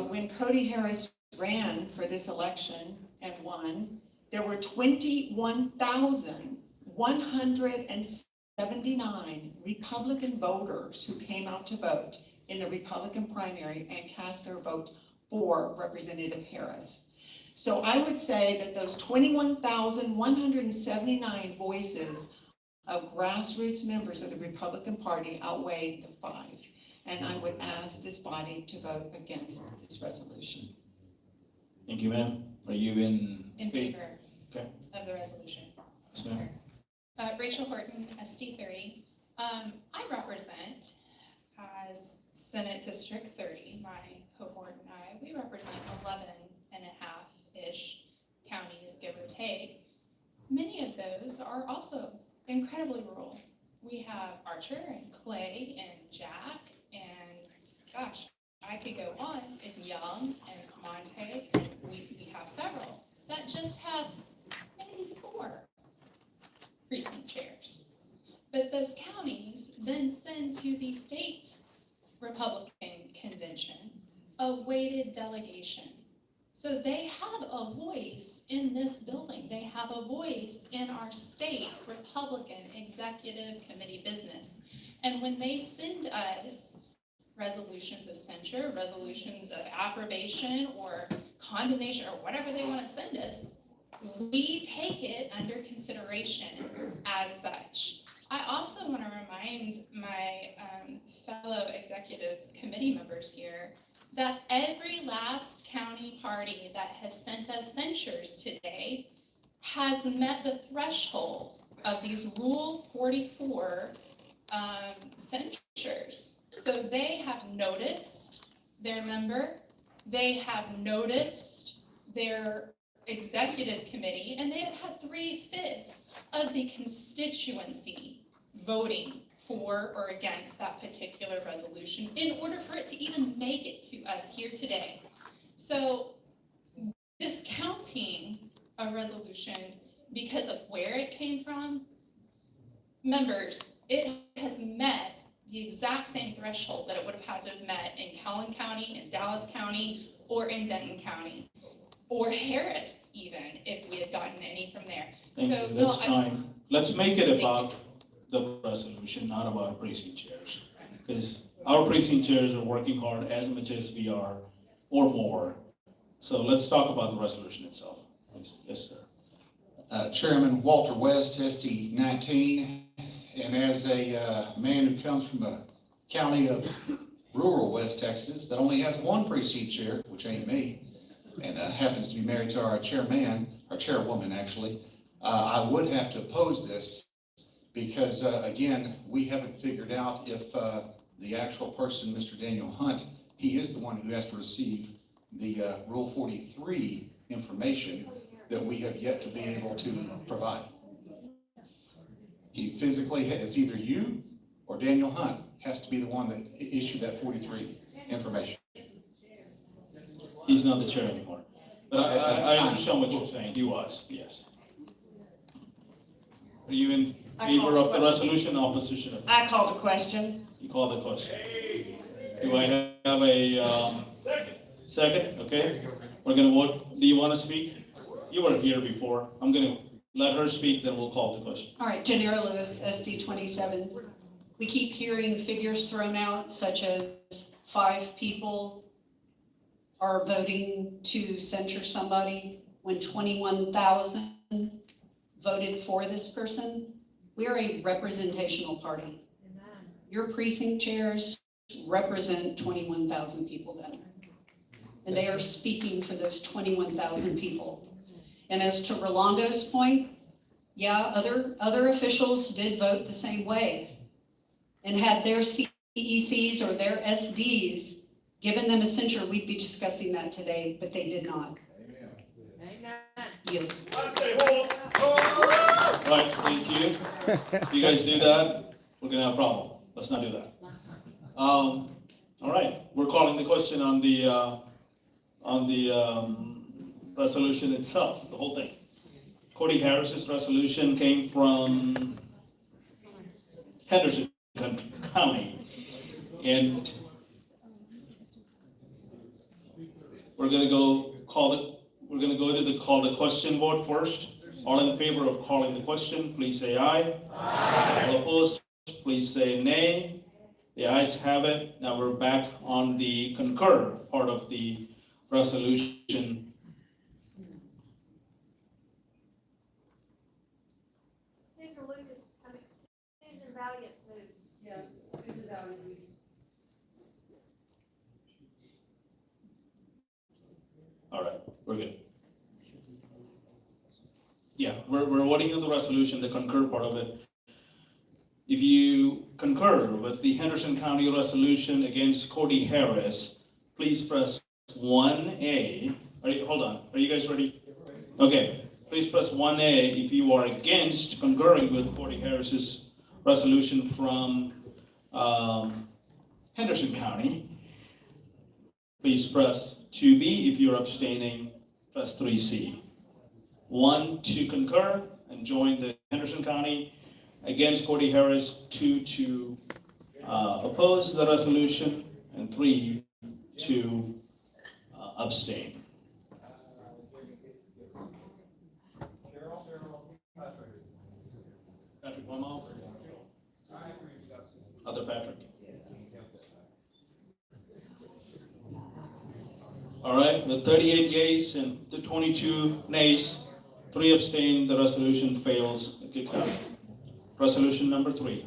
when Cody Harris ran for this election and won, there were 21,179 Republican voters who came out to vote in the Republican primary and cast their vote for Representative Harris. So I would say that those 21,179 voices of grassroots members of the Republican Party outweigh the 5. And I would ask this body to vote against this resolution. Thank you, ma'am. Are you In favor Okay. of the resolution. Yes, ma'am. Rachel Horton, SD30. I represent, as Senate District 30, my cohort and I, we represent 11 and a half-ish counties, give or take. Many of those are also incredibly rural. We have Archer and Clay and Jack and, gosh, I could go on, in Young and Montague. We have several that just have maybe 4 precinct chairs. But those counties then send to the state Republican convention a weighted delegation. So they have a voice in this building. They have a voice in our state Republican executive committee business. And when they send us resolutions of censure, resolutions of approbation or condemnation or whatever they want to send us, we take it under consideration as such. I also want to remind my fellow executive committee members here that every last county party that has sent us censures today has met the threshold of these Rule 44 censures. So they have noticed their member, they have noticed their executive committee, and they have had 3/5 of the constituency voting for or against that particular resolution in order for it to even make it to us here today. So discounting a resolution because of where it came from, members, it has met the exact same threshold that it would have had to have met in Calhoun County, in Dallas County, or in Denton County, or Harris even, if we had gotten any from there. Thank So, you, no, that's fine. Let's make it about the resolution, not about precinct chairs. Because our precinct chairs are working hard as much as we are, or more. So let's talk about the resolution itself. Yes, sir. Chairman Walter West, SD 19, and as a man who comes from a county of rural West Texas that only has one precinct chair, which ain't me, and happens to be married to our chairman, our chairwoman actually, I would have to oppose this because, again, we haven't figured out if the actual person, Mr. Daniel Hunt, he is the one who has to receive the Rule 43 information that we have yet to be able to provide. He physically, it's either you or Daniel Hunt has to be the one that issued that 43 information. He's not the chair anymore. But I understand what you're saying. He was, yes. Are you in favor of the resolution or opposition? I call the question. You call the question. Do I have a second? Okay. We're gonna vote. Do you want to speak? You were here before. I'm gonna let her speak, then we'll call the question. All right, Janera Lewis, SD 27. We keep hearing figures thrown out such as 5 people are voting to censure somebody when 21,000 voted for this person. We're a representational party. Your precinct chairs represent 21,000 people then. And they are speaking for those 21,000 people. And as to Rolando's point, yeah, other officials did vote the same way. And had their CECs or their SDs given them a censure, we'd be discussing that today, but they did not. Amen. You. All right, thank you. If you guys do that, we're gonna have a problem. Let's not do that. All right, we're calling the question on the resolution itself, the whole thing. Cody Harris's resolution came from Henderson County, and we're gonna go to the call the question vote first. All in favor of calling the question, please say aye. Aye. All opposed, please say nay. The ayes have it. Now we're back on the concur part of the resolution. Susan Valiant moved. Yeah, Susan Valiant moved. All right, we're good. Yeah, we're voting on the resolution, the concur part of it. If you concur with the Henderson County resolution against Cody Harris, please press 1A. Hold on, are you guys ready? Okay, please press 1A if you are against concurring with Cody Harris's resolution from Henderson County. Please press 2B if you're abstaining, press 3C. 1 to concur and join the Henderson County against Cody Harris, 2 to oppose the resolution, and 3 to abstain. Patrick, one more? Other Patrick. All right, with 38 yeas and the 22 nays, 3 abstain, the resolution fails. Okay, resolution number 3.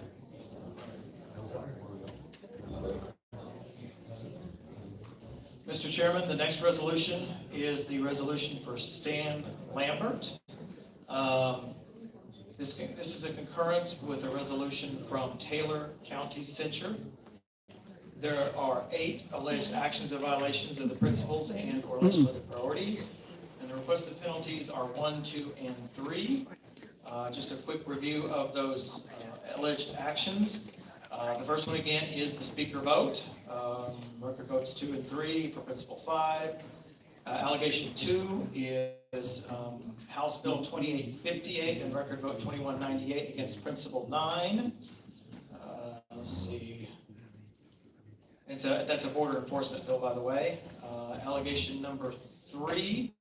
Mr. Chairman, the next resolution is the resolution for Stan Lambert. This is a concurrence with a resolution from Taylor County Censure. There are 8 alleged actions of violations of the principles and or legislative priorities, and the requested penalties are 1, 2, and 3. Just a quick review of those alleged actions. The first one again is the speaker vote. Record votes 2 and 3 for Principle 5. Allegation 2 is House Bill 2858 and record vote 2198 against Principle 9. Let's see. That's a border enforcement bill, by the way. Allegation number 3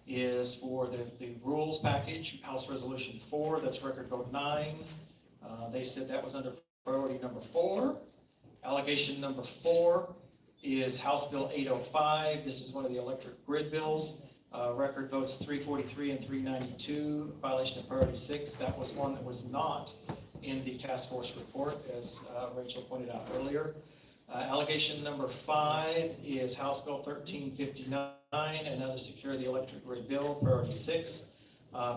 is for the rules package, House Resolution 4, that's record vote 9. They said that was under priority number 4. Allegation number 4 is House Bill 805. This is one of the electric grid bills. Record votes 343 and 392, violation of priority 6. That was one that was not in the task force report, as Rachel pointed out earlier. Allegation number 5 is House Bill 1359, another secure the electric grid bill, priority 6,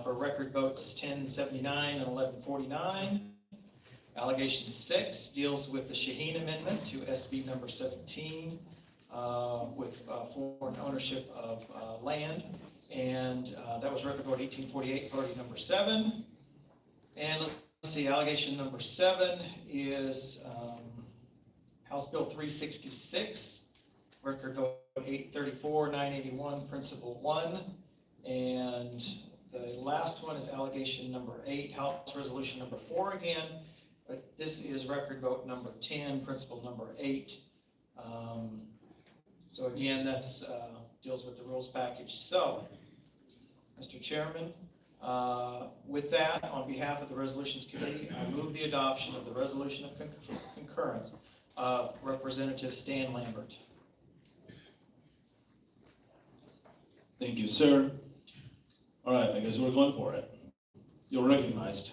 for record votes 1079 and 1149. Allegation 6 deals with the Shaheen Amendment to SB number 17 with foreign ownership of land, and that was record vote 1848, priority number 7. And let's see, allegation number 7 is House Bill 366, record vote 834, 981, principle 1. And the last one is allegation number 8, House Resolution number 4 again, but this is record vote number 10, principle number 8. So again, that's deals with the rules package. So, Mr. Chairman, with that, on behalf of the Resolutions Committee, I move the adoption of the resolution of concurrence of Representative Stan Lambert. Thank you, sir. All right, I guess we're going for it. You're recognized.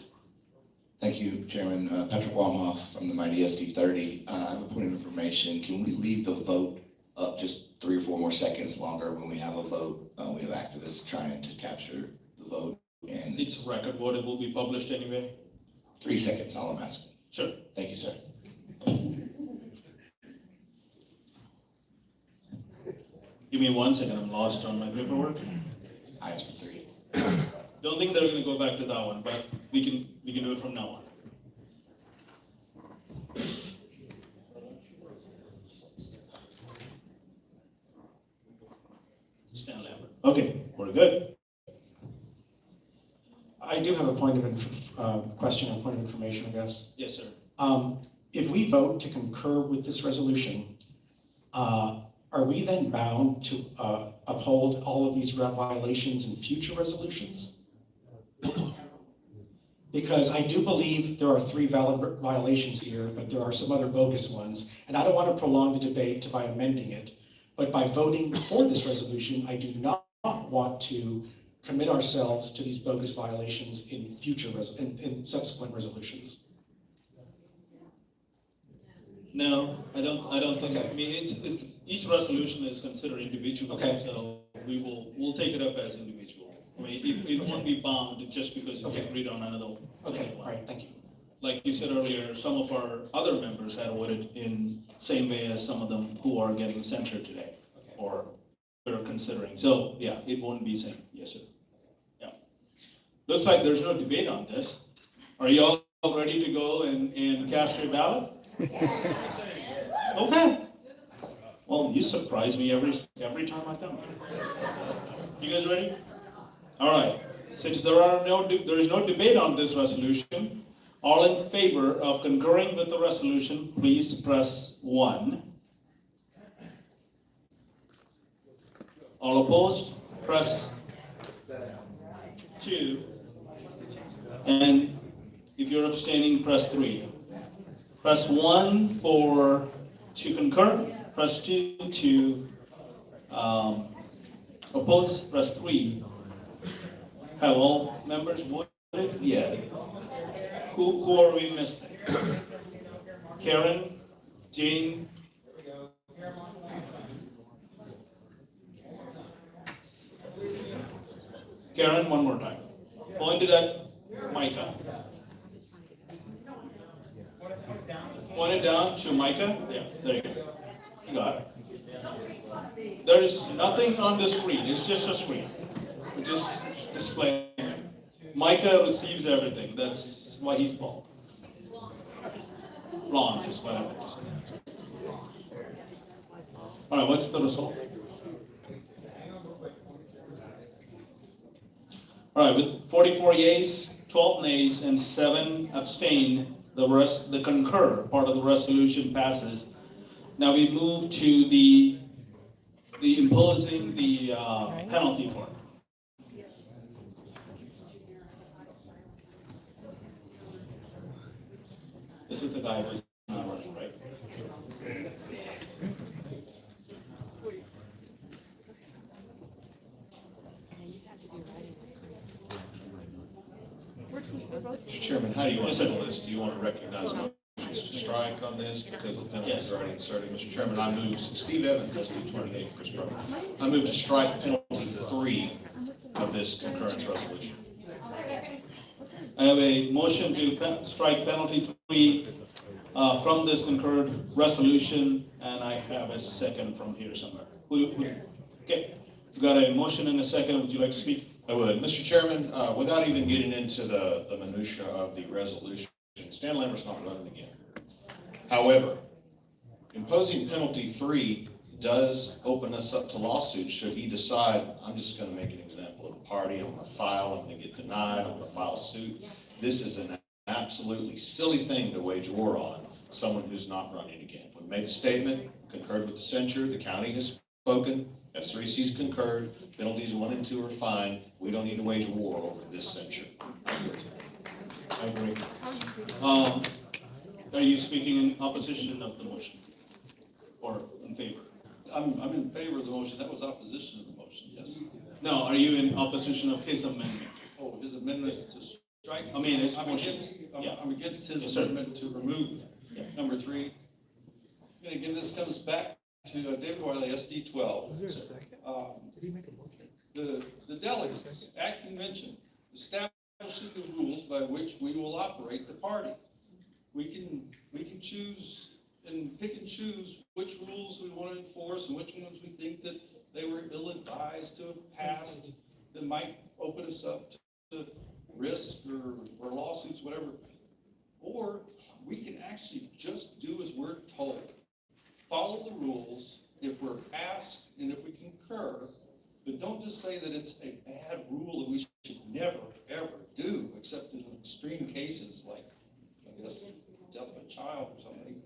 Thank you, Chairman. Patrick Walmhoff from the mighty SD30. I have a point of information. Can we leave the vote up just 3 or 4 more seconds longer when we have a vote? We have activists trying to capture the vote. And It's a record vote. It will be published anyway. 3 seconds, all I'm asking. Sure. Thank you, sir. Give me 1 second. I'm lost on my paperwork. I asked for 3. Don't think they're going to go back to that one, but we can do it from now on. Stan Lambert. Okay, we're good. I do have a point of question or point of information, I guess. Yes, sir. If we vote to concur with this resolution, are we then bound to uphold all of these violations in future resolutions? Because I do believe there are 3 valid violations here, but there are some other bogus ones. And I don't want to prolong the debate by amending it. But by voting for this resolution, I do not want to commit ourselves to these bogus violations in future, in subsequent resolutions. No, I don't think. Okay. I mean, each resolution is considered individual, Okay. so we'll take it up as individual. I mean, it won't be bound just because you agreed on another. Okay, all right, thank you. Like you said earlier, some of our other members had voted in same way as some of them who are getting censured today, or are considering. So yeah, it won't be same. Yes, sir. Yeah. Looks like there's no debate on this. Are you all ready to go and cast your ballot? Okay. Well, you surprise me every time I come. You guys ready? All right. Since there is no debate on this resolution, all in favor of concurring with the resolution, please press 1. All opposed, press 2. And if you're abstaining, press 3. Press 1 to concur, press 2 to oppose, press 3. Have all members voted? Yeah. Who are we missing? Karen, Jane? Karen, one more time. Pointed at Micah. Point it down to Micah. Yeah, there you go. You got it. There is nothing on the screen. It's just a screen. We just display. Micah receives everything. That's why he's bald. Blonde is what I meant to say. All right, what's the result? All right, with 44 yeas, 12 nays, and 7 abstain, the concur part of the resolution passes. Now we move to the imposing the penalty part. This is the guy who's not running, right? Chairman, how do you want to handle this? Do you want to recognize motions to strike on this because the penalty is already inserted? Mr. Chairman, I move, Steve Evans, SD 28, Chris Brown. I move to strike penalty 3 of this concurrence resolution. I have a motion to strike penalty 3 from this concurred resolution, and I have a second from here somewhere. Okay, we've got a motion and a second. Would you like to speak? I would. Mr. Chairman, without even getting into the minutia of the resolution, Stan Lambert's not running again. However, imposing penalty 3 does open us up to lawsuits should he decide, I'm just going to make an example of the party, I'm going to file, I'm going to get denied, I'm going to file suit. This is an absolutely silly thing to wage war on someone who's not running again. We made a statement, concurred with the censure, the county has spoken, SREC's concurred, penalties 1 and 2 are fine. We don't need to wage war over this censure. I agree. Are you speaking in opposition of the motion or in favor? I'm in favor of the motion. That was opposition to the motion, yes. No, are you in opposition of his amendment? Oh, his amendment to strike? I mean, his I'm motion. against, Yeah. I'm against his Yes, sir. amendment to remove number 3. And again, this comes back to David Wiley, SD 12. The delegates at convention establishing the rules by which we will operate the party. We can choose and pick and choose which rules we want to enforce and which ones we think that they were ill-advised to have passed that might open us up to risk or lawsuits, whatever. Or we can actually just do as we're told. Follow the rules if we're asked and if we concur, but don't just say that it's a bad rule that we should never, ever do, except in extreme cases like, I guess, death of a child or something.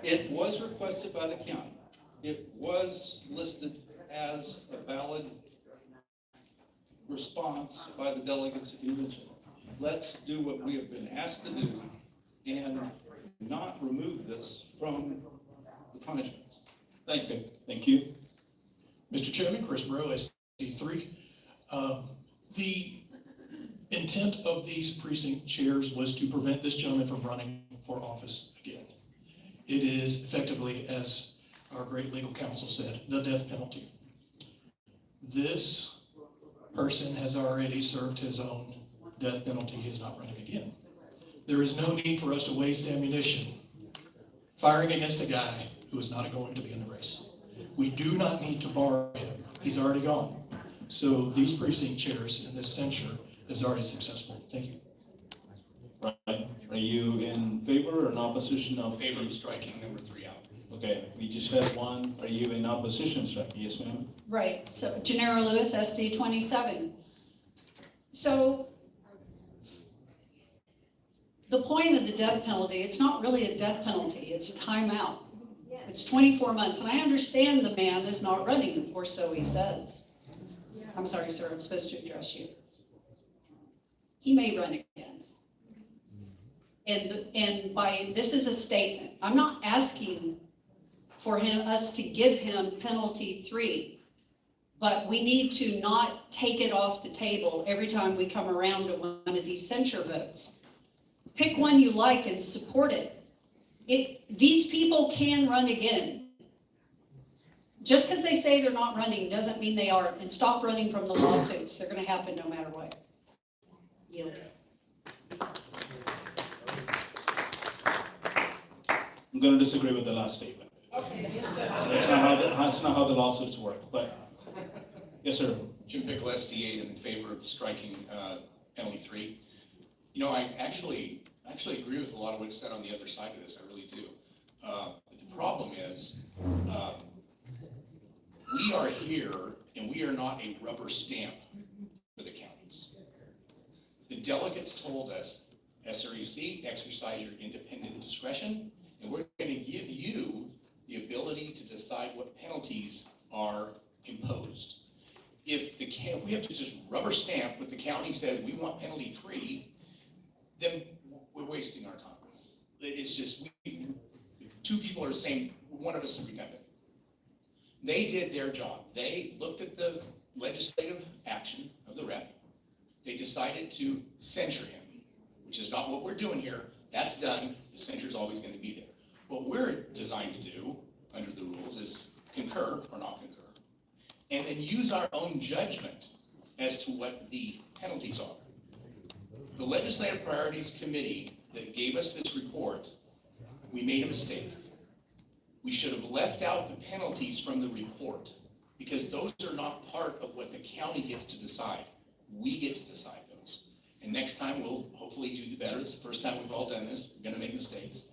It was requested by the county. It was listed as a valid response by the delegates at convention. Let's do what we have been asked to do and not remove this from the punishments. Thank you. Thank you. Mr. Chairman, Chris Bro, SD3. The intent of these precinct chairs was to prevent this gentleman from running for office again. It is effectively, as our great legal counsel said, the death penalty. This person has already served his own death penalty. He is not running again. There is no need for us to waste ammunition firing against a guy who is not going to be in the race. We do not need to bar him. He's already gone. So these precinct chairs and this censure is already successful. Thank you. Right. Are you in favor or in opposition of? Favor of striking number 3 out. Okay, we just had one. Are you in opposition, sir? Yes, ma'am. Right, so Gennaro Lewis, SD 27. So the point of the death penalty, it's not really a death penalty, it's a timeout. It's 24 months, and I understand the man is not running, or so he says. I'm sorry, sir, I'm supposed to address you. He may run again. And by, this is a statement. I'm not asking for us to give him penalty 3, but we need to not take it off the table every time we come around to one of these censure votes. Pick one you like and support it. These people can run again. Just because they say they're not running doesn't mean they aren't. And stop running from the lawsuits. They're going to happen no matter what. Yield. I'm going to disagree with the last statement. That's not how the lawsuits work. But yes, sir. Jim Pickle, SD8, I'm in favor of striking penalty 3. You know, I actually agree with a lot of what's said on the other side of this. I really do. But the problem is, we are here and we are not a rubber stamp for the counties. The delegates told us, SREC, exercise your independent discretion, and we're going to give you the ability to decide what penalties are imposed. If we have to just rubber stamp what the county said, we want penalty 3, then we're wasting our time. It's just, two people are saying, one of us is redundant. They did their job. They looked at the legislative action of the rep. They decided to censure him. which is not what we're doing here. That's done, the censure is always gonna be there. What we're designed to do, under the rules, is concur or not concur, and then use our own judgment as to what the penalties are. The Legislative Priorities Committee that gave us this report, we made a mistake. We should have left out the penalties from the report, because those are not part of what the county gets to decide. We get to decide those. And next time, we'll hopefully do better. This is the first time we've all done this. We're gonna make mistakes.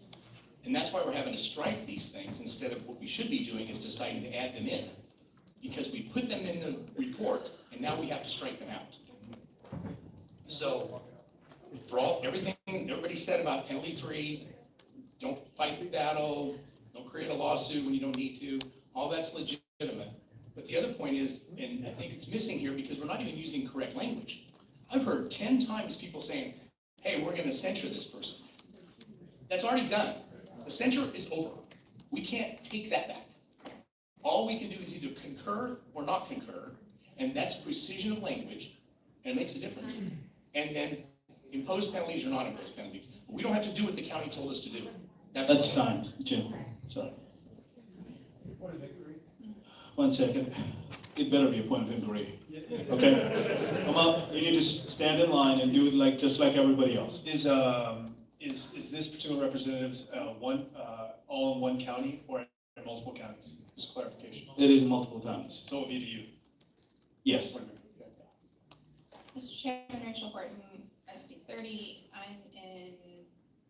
And that's why we're having to strike these things, instead of what we should be doing is deciding to add them in. Because we put them in the report, and now we have to strike them out. So, for everything everybody said about penalty 3, don't fight the battle, don't create a lawsuit when you don't need to, all that's legitimate. But the other point is, and I think it's missing here because we're not even using correct language. I've heard 10 times people saying, hey, we're gonna censure this person. That's already done. The censure is over. We can't take that back. All we can do is either concur or not concur, and that's precision of language, and it makes a difference. And then impose penalties or not impose penalties. But we don't have to do what the county told us to do. That's time, Jim, sorry. 1 second. It better be a point of inquiry. Okay? Come up, you need to stand in line and do it just like everybody else. Is this particular representative's all in one county or in multiple counties? Just clarification. It is in multiple counties. So it would be to you? Yes. Mr. Chairman, Rachel Horton, SD 30, I'm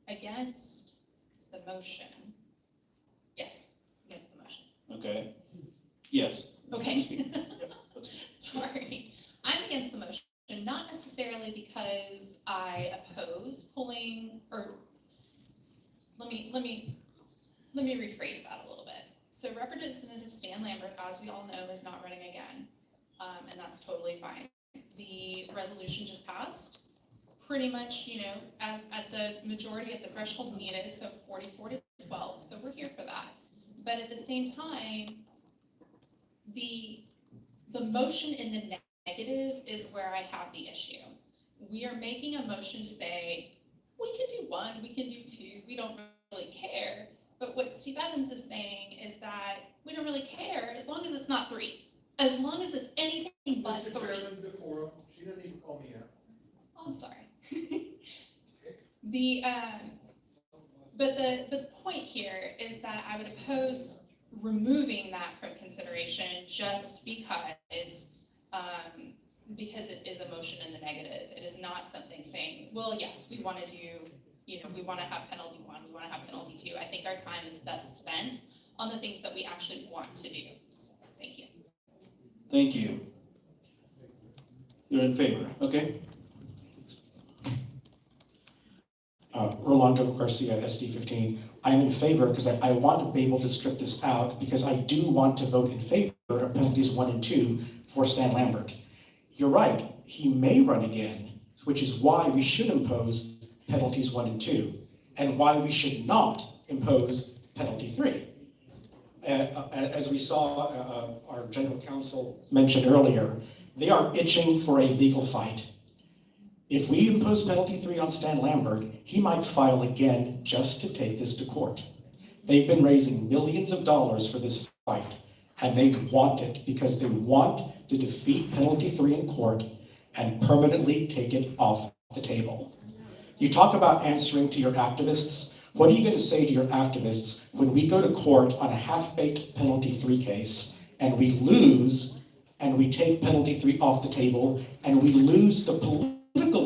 against the motion. Yes, against the motion. Okay. Yes. Okay. Sorry. I'm against the motion, not necessarily because I oppose pulling, or let me rephrase that a little bit. So Representative Stan Lambert, as we all know, is not running again, and that's totally fine. The resolution just passed, pretty much, at the majority, at the threshold needed, so 44 to 12, so we're here for that. But at the same time, the motion in the negative is where I have the issue. We are making a motion to say, we can do 1, we can do 2, we don't really care. But what Steve Evans is saying is that we don't really care as long as it's not 3. As long as it's anything but 3. She doesn't even call me out. Oh, I'm sorry. But the point here is that I would oppose removing that from consideration just because it is a motion in the negative. It is not something saying, well, yes, we want to do, we want to have penalty 1, we want to have penalty 2. I think our time is best spent on the things that we actually want to do. So, thank you. Thank you. You're in favor, okay? Rolando Garcia, SD 15. I am in favor because I want to be able to strip this out because I do want to vote in favor of penalties 1 and 2 for Stan Lambert. You're right, he may run again, which is why we should impose penalties 1 and 2, and why we should not impose penalty 3. As we saw our general counsel mention earlier, they are itching for a legal fight. If we impose penalty 3 on Stan Lambert, he might file again just to take this to court. They've been raising millions of dollars for this fight, and they want it because they want to defeat penalty 3 in court and permanently take it off the table. You talk about answering to your activists. What are you going to say to your activists when we go to court on a half-baked penalty 3 case and we lose and we take penalty 3 off the table and we lose the political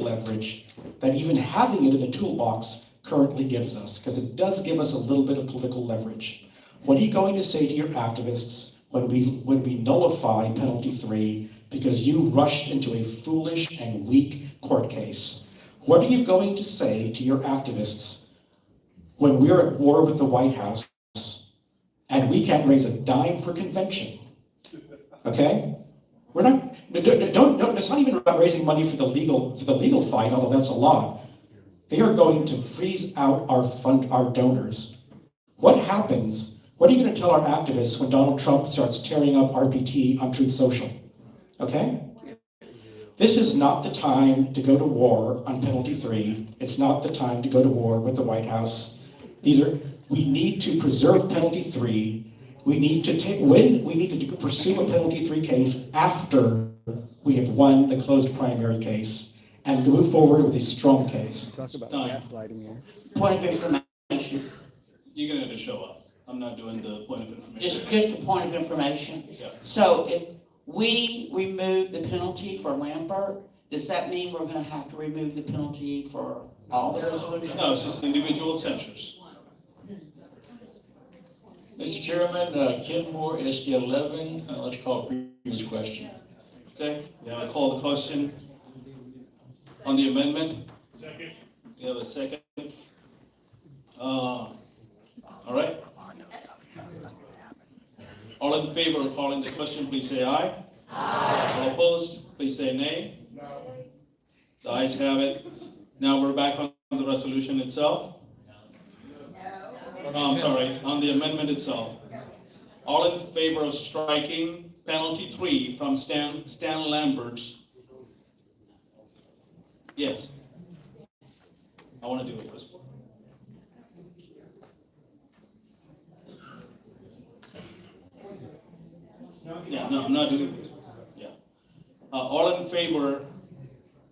leverage that even having it in the toolbox currently gives us, because it does give us a little bit of political leverage. What are you going to say to your activists when we nullify penalty 3 because you rushed into a foolish and weak court case? What are you going to say to your activists when we're at war with the White House and we can't raise a dime for convention? Okay? We're not, it's not even about raising money for the legal fight, although that's a lot. They are going to freeze out our donors. What happens? What are you going to tell our activists when Donald Trump starts tearing up RPT on Truth Social? Okay? this is not the time to go to war on penalty 3. It's not the time to go to war with the White House. We need to preserve penalty 3. We need to pursue a penalty 3 case after we have won the closed primary case and move forward with a strong case. Point Point of information, You're gonna have to show up. I'm not doing the point of information. just a point of information. Yeah. So if we remove the penalty for Lambert, does that mean we're gonna have to remove the penalty for all the resolutions? No, it's just individual censures. Mr. Chairman, Ken Moore, SD 11, let's call previous question. Okay, we have a call the question on the amendment. Second. We have a second. All right. All in favor of calling the question, please say aye. Aye. All opposed, please say nay. No. The ayes have it. Now we're back on the resolution itself. No, I'm sorry, on the amendment itself. All in favor of striking penalty 3 from Stan Lambert's? Yes. I want to do it this way. Yeah, no, I'm not doing it this way. Yeah. All in favor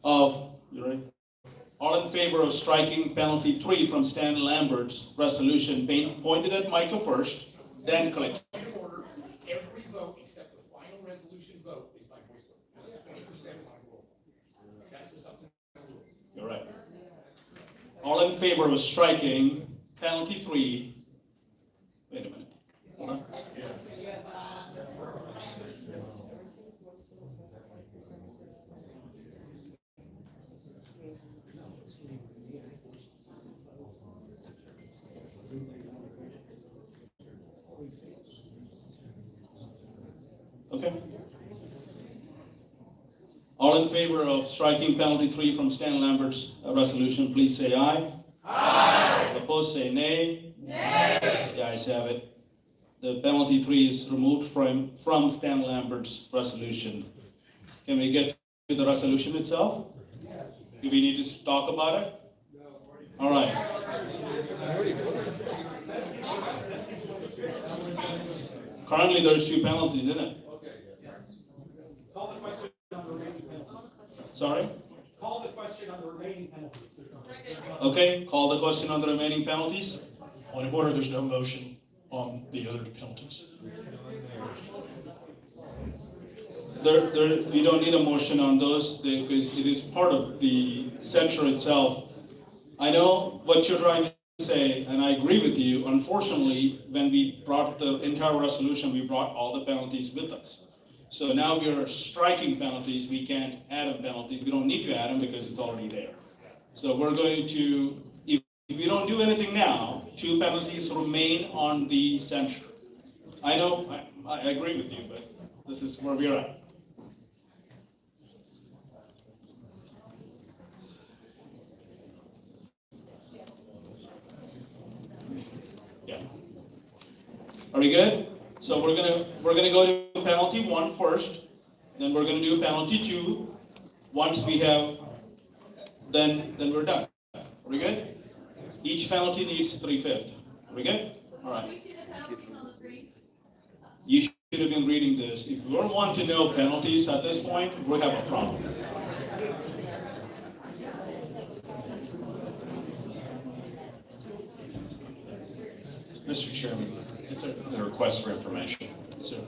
of, you ready? All in favor of striking penalty 3 from Stan Lambert's resolution, pointed at Micah first, then click. Order, every vote except the final resolution vote is by voice vote. That's 20% by roll. That's the supplemental rules. You're right. All in favor of striking penalty 3. Wait a minute. Hold on. Okay. All in favor of striking penalty 3 from Stan Lambert's resolution, please say aye. Aye. Opposed, say nay. Nay. The ayes have it. The penalty 3 is removed from Stan Lambert's resolution. Can we get to the resolution itself? Yes. Do we need to talk about it? No. All right. Currently, there's 2 penalties, isn't it? Call the question on the remaining penalties. Sorry? Call the question on the remaining penalties. Okay, call the question on the remaining penalties. Point of order, there's no motion on the other penalties. We don't need a motion on those because it is part of the censure itself. I know what you're trying to say, and I agree with you. Unfortunately, when we brought the entire resolution, we brought all the penalties with us. So now we are striking penalties. We can't add a penalty. We don't need to add them because it's already there. So we're going to, if we don't do anything now, 2 penalties remain on the censure. I know, I agree with you, but this is where we're at. Yeah. Are we good? So we're gonna go to penalty 1 first, then we're gonna do penalty 2. Once we have, then we're done. Are we good? Each penalty needs 3/5. Are we good? All right. Can we see the penalties on the screen? You should have been reading this. If you don't want to know penalties at this point, we have a problem. Mr. Chairman, Yes, sir. a request for information. Yes, sir.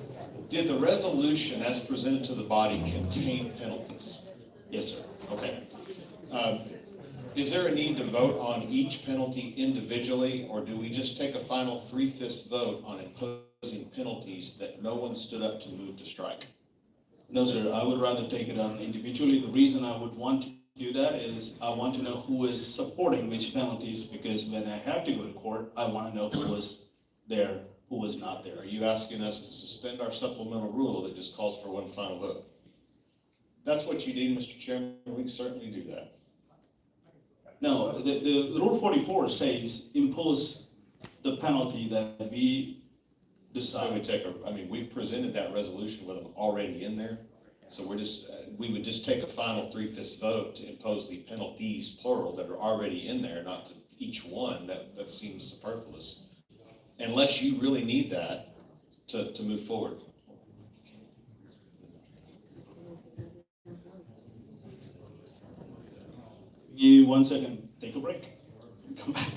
Did the resolution as presented to the body contain penalties? Yes, sir. Okay. Is there a need to vote on each penalty individually, or do we just take a final 3/5 vote on imposing penalties that no one stood up to move to strike? No, sir. I would rather take it on individually. The reason I would want to do that is I want to know who is supporting which penalties, because when I have to go to court, I want to know who was there, who was not there. Are you asking us to suspend our supplemental rule that just calls for one final vote? That's what you need, Mr. Chairman. We can certainly do that. No, the Rule 44 says impose the penalty that we So we decide. take we've presented that resolution with them already in there. So we would just take a final 3/5 vote to impose the penalties, plural, that are already in there, not to each one. That seems superfluous. Unless you really need that to move forward. Give me 1 second, take a break, come back.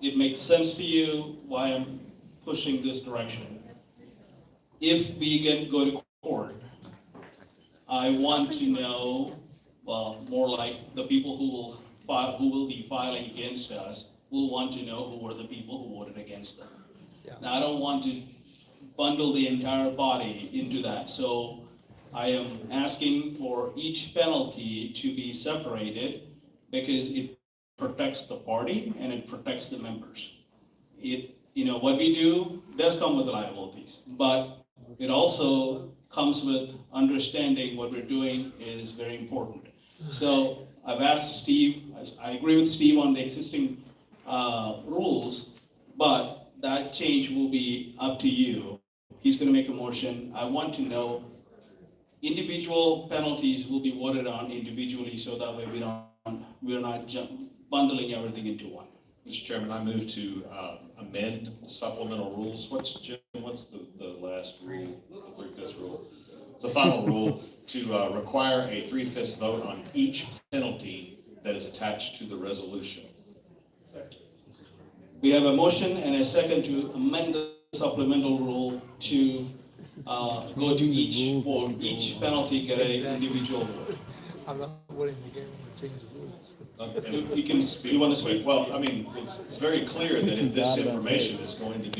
It makes sense to you why I'm pushing this direction. If we go to court, I want to know, well, more like the people who will be filing against us will want to know who were the people who voted against them. Now, I don't want to bundle the entire body into that, so I am asking for each penalty to be separated because it protects the party and it protects the members. What we do does come with liabilities, but it also comes with understanding what we're doing is very important. So I've asked Steve, I agree with Steve on the existing rules, but that change will be up to you. He's gonna make a motion. I want to know individual penalties will be voted on individually, so that way we're not bundling everything into one. Mr. Chairman, I move to amend supplemental rules. What's the last rule, the 3/5 rule? It's a final rule to require a 3/5 vote on each penalty that is attached to the resolution. We have a motion and a second to amend the supplemental rule to go to each board, each penalty get an individual vote. I'm not willing to get to change the rules. You can, you want to speak? Well, I mean, it's very clear that if this information is going to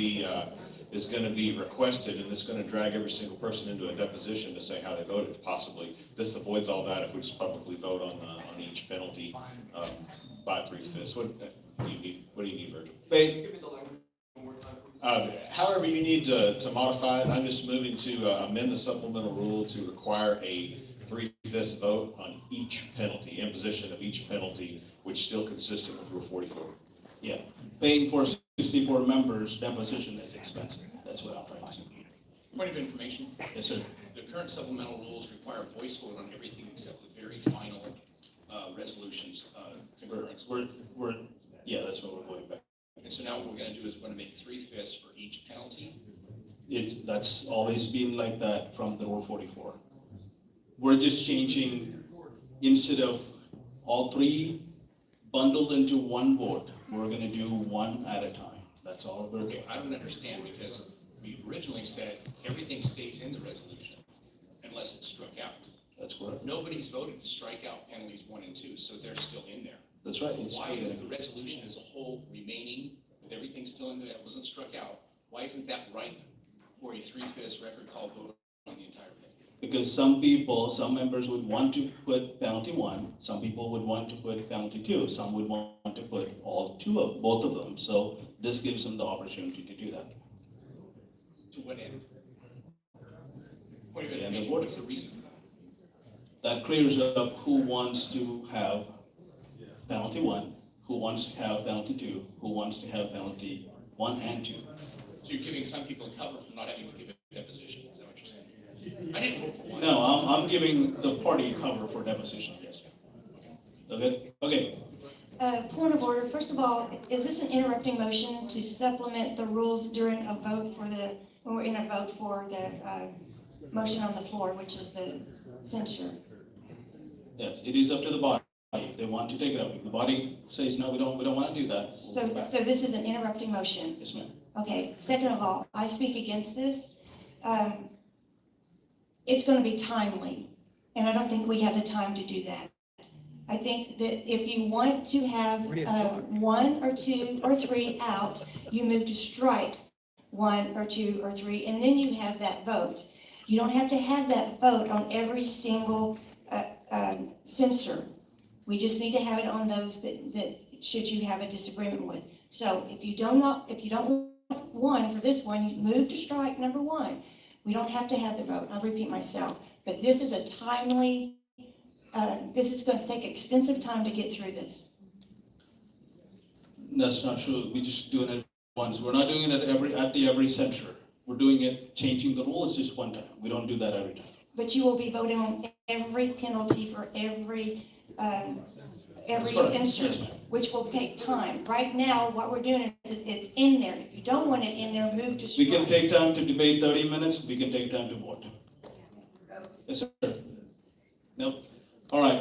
be requested, and it's going to drag every single person into a deposition to say how they voted, possibly, this avoids all that if we just publicly vote on each penalty by 3/5. What do you need, Virgil? However you need to modify it, I'm just moving to amend the supplemental rule to require a 3/5 vote on each penalty, imposition of each penalty, which still consistent with Rule 44. Yeah, paying for 64 members deposition is expensive. That's what I'm trying to say. Point of information. Yes, sir. The current supplemental rules require voice vote on everything except the very final resolutions concurrence. Yeah, that's what we're going back. And so now what we're going to do is we're going to make 3/5 for each penalty. That's always been like that from the Rule 44. We're just changing, instead of all three bundled into one vote, we're gonna do one at a time. That's all we're doing. Okay, I don't understand because we originally said everything stays in the resolution unless it's struck out. That's correct. Nobody's voted to strike out penalties 1 and 2, so they're still in there. That's right. So why is the resolution as a whole remaining, with everything still in there that wasn't struck out? Why isn't that ripe for a 3/5 record call vote on the entire thing? Because some members would want to put penalty 1, some people would want to put penalty 2, some would want to put both of them. So this gives them the opportunity to do that. To what end? What The end of what's the reason for that? That clears up who wants to have penalty 1, who wants to have penalty 2, who wants to have penalty 1 and 2. So you're giving some people cover for not having to give a deposition, is that what you're saying? I didn't vote for 1. No, I'm giving the party cover for deposition, yes. Okay? Okay. Point of order, first of all, is this an interrupting motion to supplement the rules during a vote when we're in a vote for the motion on the floor, which is the censure? Yes, it is up to the body. If they want to take it up, if the body says, no, we don't want to do that. So this is an interrupting motion? Yes, ma'am. Okay, second of all, I speak against this. It's going to be timely, and I don't think we have the time to do that. I think that if you want to have 1 or 2 or 3 out, you move to strike 1 or 2 or 3, and then you have that vote. You don't have to have that vote on every single censure. We just need to have it on those that should you have a disagreement with. So if you don't want 1 for this one, you move to strike number 1. We don't have to have the vote. I'll repeat myself, but this is a timely. This is going to take extensive time to get through this. That's not true. We just do it at once. We're not doing it at every censure. We're doing it, changing the rules just one time. We don't do that every time. But you will be voting on every penalty for every That's correct. censure, Yes, ma'am. which will take time. Right now, what we're doing is it's in there. If you don't want it in there, move to strike. We can take time to debate 30 minutes. We can take time to vote. Yes, sir. Nope. All right.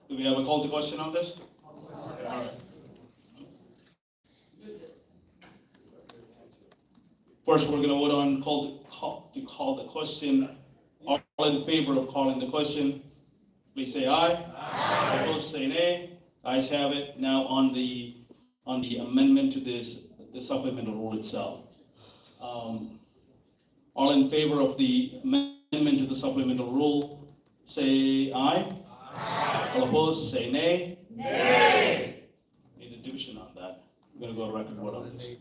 Do we have a call to question on this? All right. First, we're going to vote on call the question. All in favor of calling the question, please say aye. Aye. Opposed, say nay. Ayes have it. Now on the amendment to the supplemental rule itself. All in favor of the amendment to the supplemental rule, say aye. Aye. All opposed, say nay. Nay. Need a division on that. We're going to go record vote on this.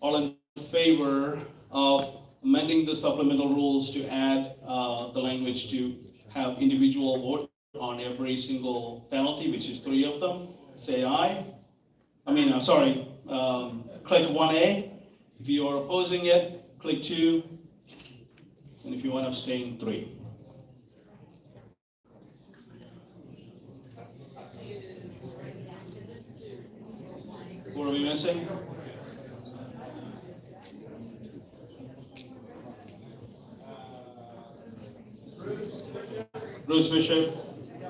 All in favor of amending the supplemental rules to add the language to have individual vote on every single penalty, which is 3 of them, say aye. Click 1A. If you are opposing it, click 2. And if you want to abstain, 3. What are we missing? Bruce Bishop. And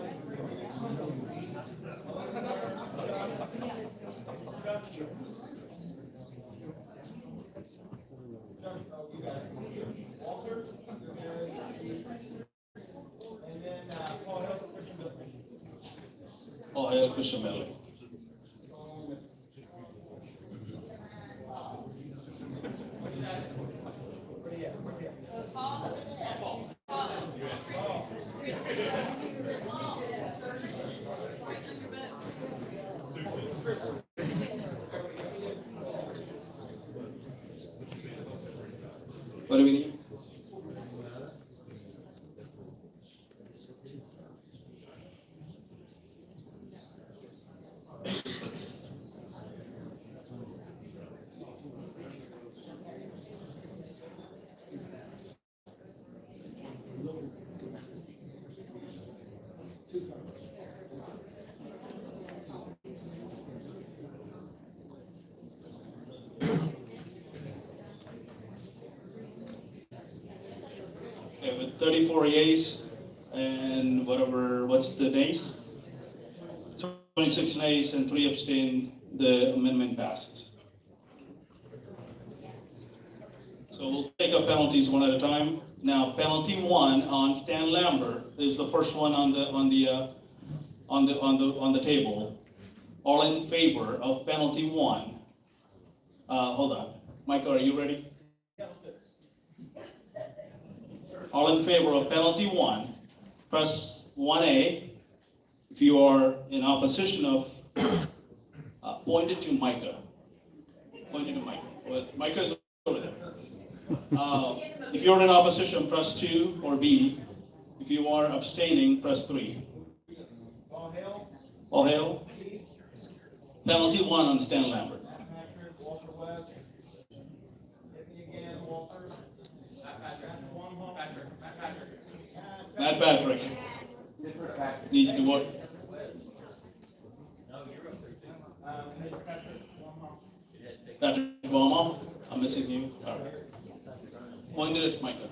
then Paul Hill, Christian Bill. Paul Hale, Christian Miller. What do we need? Okay, with 34 yeas and whatever, what's the nays? 26 nays and 3 abstain, the amendment passes. So we'll take up penalties one at a time. Now, penalty 1 on Stan Lambert is the first one on the table. All in favor of penalty 1? Hold on, Micah, are you ready? All in favor of penalty 1, press 1A. If you are in opposition of, point it to Micah. Point it to Micah. Well, Micah is over there. If you're in opposition, press 2 or B. If you are abstaining, press 3. Paul Hill. All hail. Penalty 1 on Stan Lambert. Patrick, Walter West. Hit me again, Walter. Matt Patrick. Need to do what? Patrick Walmoff. I'm missing you. All right. Pointed at Micah.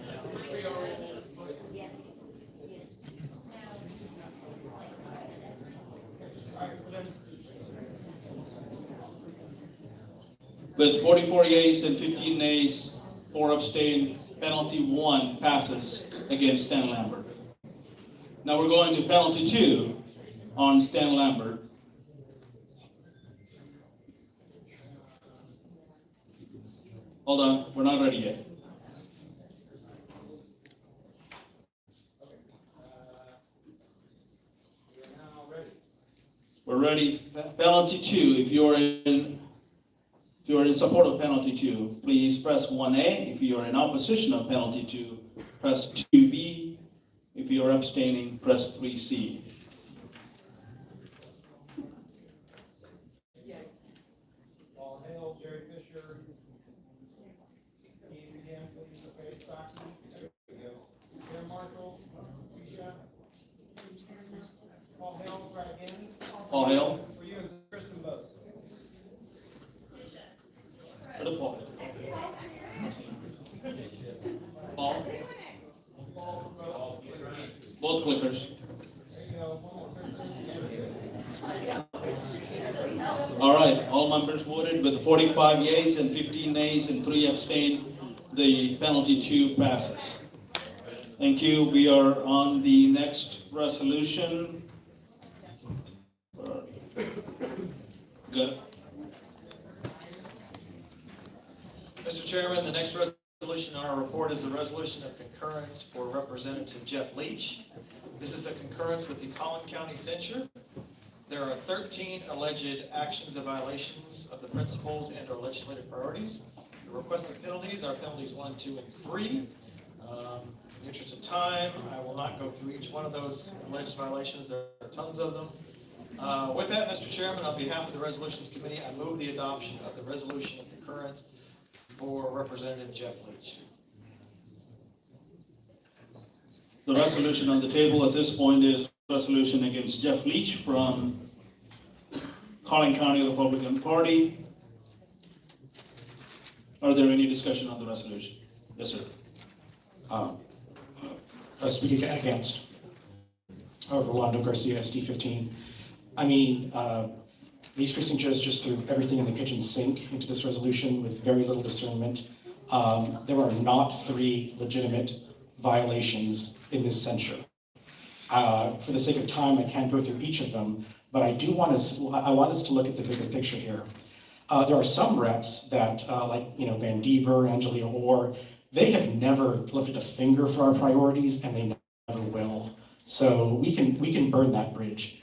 With 44 yeas and 15 nays, 4 abstain, penalty 1 passes against Stan Lambert. Now we're going to penalty 2 on Stan Lambert. Hold on, we're not ready yet. We're ready. Penalty 2, if you're in support of penalty 2, please press 1A. If you are in opposition of penalty 2, press 2B. If you are abstaining, press 3C. Paul Hill, Jerry Fisher. Keith again, please, okay, Stockton. There we go. Jim Marshall, Keisha. Paul Hill, try again. Paul Hill. For you and Kristen both. Where the Paul? Paul? Both clickers. All right, all members voted with 45 yeas and 15 nays and 3 abstained. The penalty 2 passes. Thank you. We are on the next resolution. Good. Mr. Chairman, the next resolution on our report is the resolution of concurrence for Representative Jeff Leach. This is a concurrence with the Collin County Censure. There are 13 alleged actions and violations of the principles and/or legislative priorities. The requested penalties are penalties 1, 2, and 3. In the interest of time, I will not go through each one of those alleged violations. There are tons of them. With that, Mr. Chairman, on behalf of the Resolutions Committee, I move the adoption of the resolution of concurrence for Representative Jeff Leach. The resolution on the table at this point is a resolution against Jeff Leach from Collin County Republican Party. Are there any discussion on the resolution? Yes, sir. Speak against. Rolando Garcia, SD 15. I mean, these precinct judges just threw everything in the kitchen sink into this resolution with very little discernment. There are not 3 legitimate violations in this censure. For the sake of time, I can't go through each of them, but I want us to look at the bigger picture here. There are some reps that, like Van Dever, Angelia Orr, they have never lifted a finger for our priorities, and they never will. So we can burn that bridge.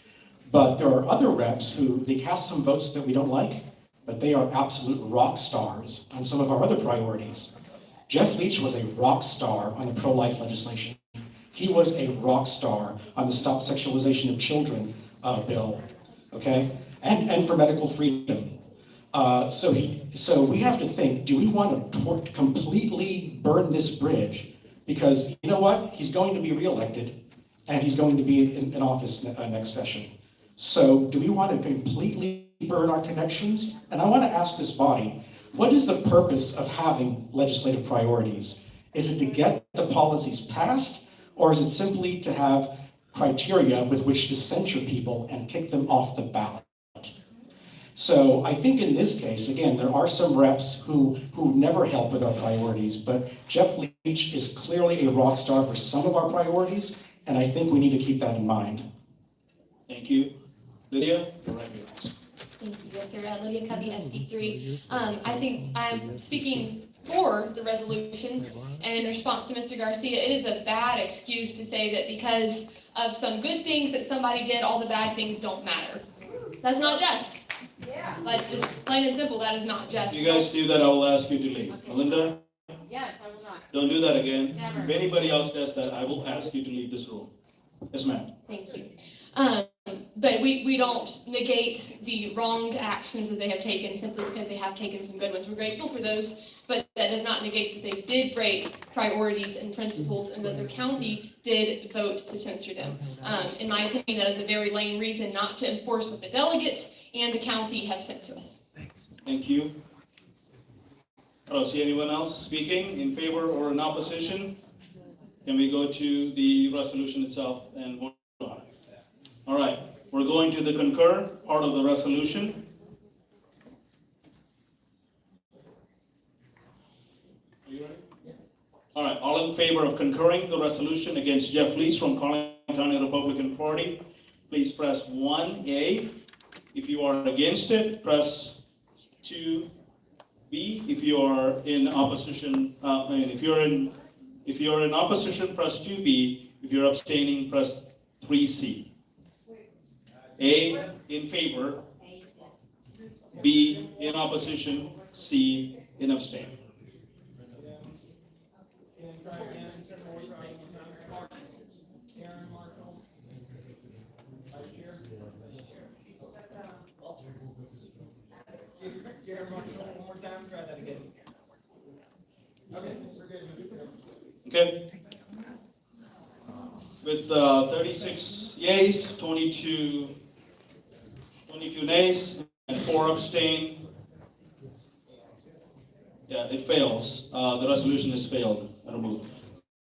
But there are other reps who, they cast some votes that we don't like, but they are absolute rock stars on some of our other priorities. Jeff Leach was a rock star on the pro-life legislation. He was a rock star on the Stop Sexualization of Children bill, okay? And for medical freedom. So we have to think, do we want to completely burn this bridge? Because you know what? He's going to be reelected, and he's going to be in office next session. So do we want to completely burn our connections? And I want to ask this body, what is the purpose of having legislative priorities? Is it to get the policies passed, or is it simply to have criteria with which to censure people and kick them off the ballot? So I think in this case, again, there are some reps who never help with our priorities, but Jeff Leach is clearly a rock star for some of our priorities, and I think we need to keep that in mind. Thank you. Lydia, you're right here. Thank you, yes, sir. Lydia Covey, SD3. I think I'm speaking for the resolution, and in response to Mr. Garcia, it is a bad excuse to say that because of some good things that somebody did, all the bad things don't matter. That's not just. Yeah. Like, just plain and simple, that is not just. If you guys do that, I will ask you to leave. Okay. Melinda? Yes, I will not. Don't do that again. Never. If anybody else does that, I will ask you to leave this room. Yes, ma'am. Thank you. But we don't negate the wrong actions that they have taken simply because they have taken some good ones. We're grateful for those, but that does not negate that they did break priorities and principles and that their county did vote to censor them. In my opinion, that is a very lame reason not to enforce what the delegates and the county have sent to us. Thank you. I don't see anyone else speaking in favor or in opposition. Can we go to the resolution itself and vote on it? All right, we're going to the concur part of the resolution. Are you ready? Yeah. All right, all in favor of concurring the resolution against Jeff Leach from Collin County Republican Party, please press 1A. If you are against it, press 2B. If you are in opposition, if you're in opposition, press 2B. If you're abstaining, press 3C. A, in favor. B, in opposition. C, in abstain. One more time, try that again. Okay, we're good. Okay. With 36 yeas, 22 nays, and 4 abstain. Yeah, it fails. The resolution has failed. Removed.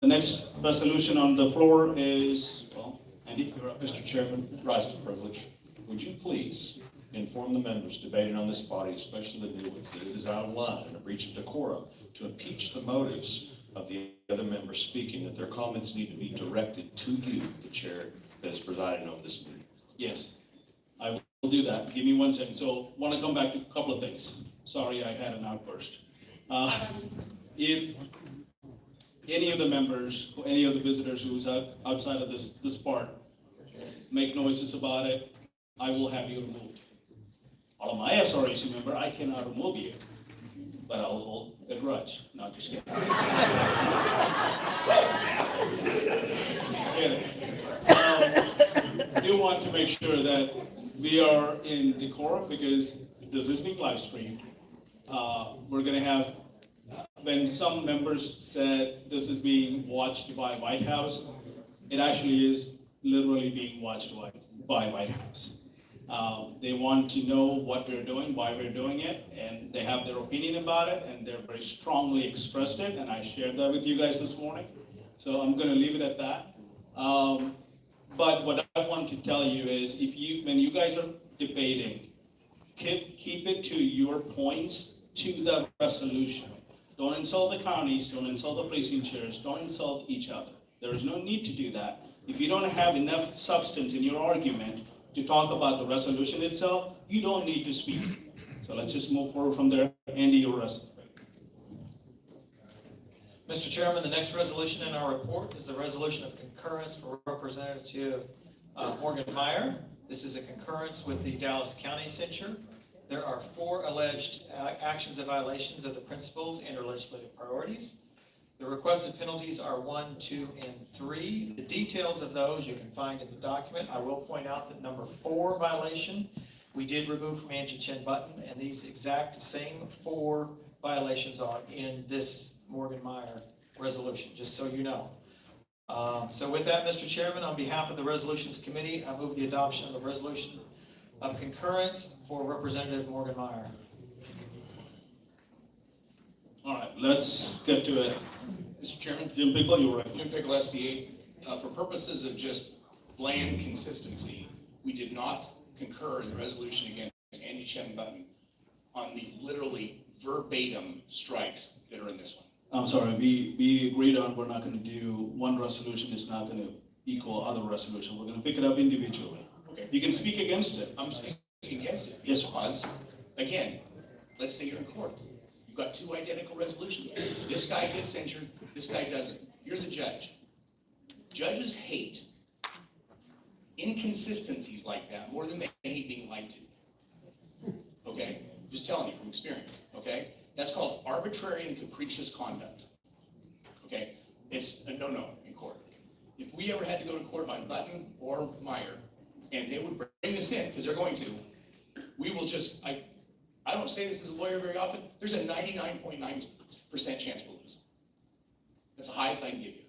The next resolution on the floor is, well, Andy, you're up. Mr. Chairman, rise to privilege. Would you please inform the members debating on this body, especially the new ones, that it is out of line and a breach of decorum to impeach the motives of the other members speaking, that their comments need to be directed to you, the chair that is presiding over this meeting. Yes, I will do that. Give me 1 second. So, want to come back to a couple of things. Sorry, I had an outburst. If any of the members, or any of the visitors who's outside of this part make noises about it, I will have you removed. All of my SREC member, I cannot remove you, but I'll hold a grudge. No, just kidding. I do want to make sure that we are in decorum because this is being live streamed. We're going to have, when some members said this is being watched by White House, it actually is literally being watched by White House. They want to know what we're doing, why we're doing it, and they have their opinion about it, and they're very strongly expressed it, and I shared that with you guys this morning. So I'm going to leave it at that. But what I want to tell you is, when you guys are debating, keep it to your points, to the resolution. Don't insult the counties, don't insult the precinct chairs, don't insult each other. There is no need to do that. If you don't have enough substance in your argument to talk about the resolution itself, you don't need to speak. So let's just move forward from there. Andy, your rest. Mr. Chairman, the next resolution in our report is the resolution of concurrence for Representative Morgan Meyer. This is a concurrence with the Dallas County Censure. There are 4 alleged actions of violations of the principles and or legislative priorities. The requested penalties are 1, 2, and 3. The details of those you can find in the document. I will point out that number 4 violation, we did remove from Angie Chen Button, and these exact same 4 violations are in this Morgan Meyer resolution, just so you know. So with that, Mr. Chairman, on behalf of the Resolutions Committee, I move the adoption of the resolution of concurrence for Representative Morgan Meyer. All right, let's get to it. Mr. Chairman? Jim Pickle, you're right. Jim Pickle, SDA. For purposes of just bland consistency, we did not concur in the resolution against Angie Chen Button on the literally verbatim strikes that are in this one. I'm sorry, we agreed on we're not going to do one resolution is not going to equal other resolution. We're going to pick it up individually. Okay. You can speak against it. I'm speaking against it Yes. because, again, let's say you're in court. You've got 2 identical resolutions. This guy gets censured, this guy doesn't. You're the judge. Judges hate inconsistencies like that more than they hate being lied to. Okay? Just telling you from experience. Okay? That's called arbitrary and capricious conduct. Okay? It's a no-no in court. If we ever had to go to court on Button or Meyer, and they would bring this in, because they're going to, we will just, I don't say this as a lawyer very often, there's a 99.9% chance we'll lose. That's the highest I can give you.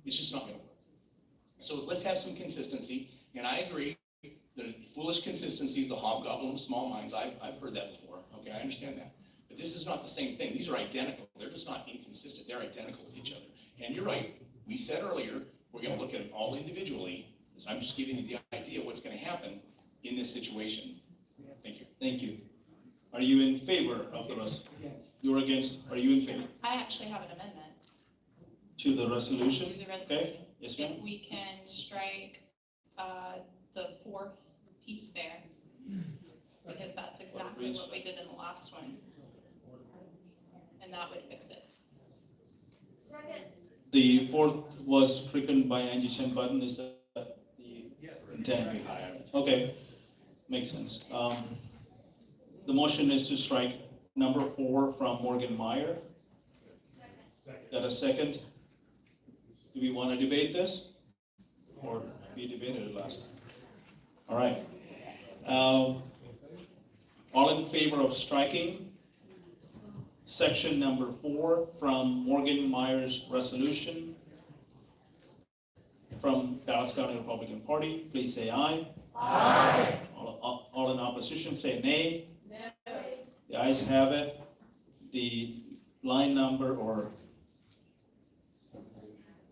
It's just not gonna work. So let's have some consistency, and I agree that foolish consistency is the hobgoblin of small minds. I've heard that before, okay, I understand that. But this is not the same thing. These are identical. They're just not inconsistent. They're identical with each other. And you're right, we said earlier, we're gonna look at it all individually. So I'm just giving you the idea of what's gonna happen in this situation. Thank you. Thank you. Are you in favor of the rest? You're against, are you in favor? I actually have an amendment To the resolution? to the resolution. Okay, yes ma'am? If we can strike the 4th piece there, because that's exactly what we did in the last one. And that would fix it. The 4th was stricken by Angie Chen Button, is that the intent? Okay, makes sense. The motion is to strike number 4 from Morgan Meyer. Got a second? Do we want to debate this? Or we debated it last time? All right. All in favor of striking section number 4 from Morgan Meyer's resolution from Dallas County Republican Party, please say aye. Aye. All in opposition say nay. No. The ayes have it. The line number or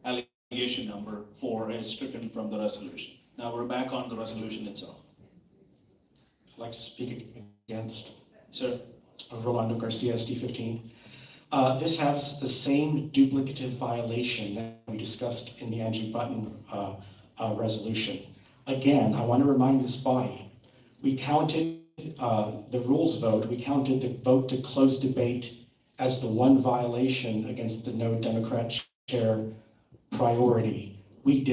allegation number 4 is stricken from the resolution. Now we're back on the resolution itself. I'd like to speak against Sir. Rolando Garcia, SD15. This has the same duplicative violation that we discussed in the Angie Button resolution. Again, I want to remind this body, we counted the rules vote, we counted the vote to close debate as the one violation against the no Democrat chair priority. We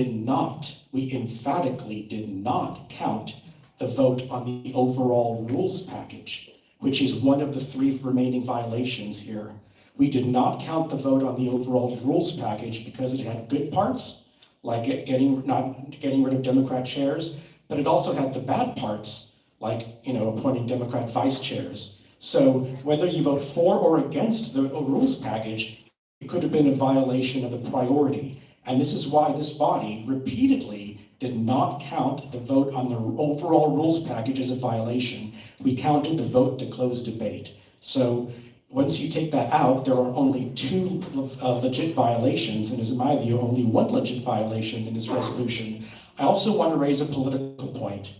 emphatically did not count the vote on the overall rules package, which is one of the 3 remaining violations here. We did not count the vote on the overall rules package because it had good parts, like not getting rid of Democrat chairs, but it also had the bad parts, like appointing Democrat vice chairs. So whether you vote for or against the rules package, it could have been a violation of the priority. And this is why this body repeatedly did not count the vote on the overall rules package as a violation. We counted the vote to close debate. So once you take that out, there are only 2 legit violations, and as in my view, only 1 legit violation in this resolution. I also want to raise a political point.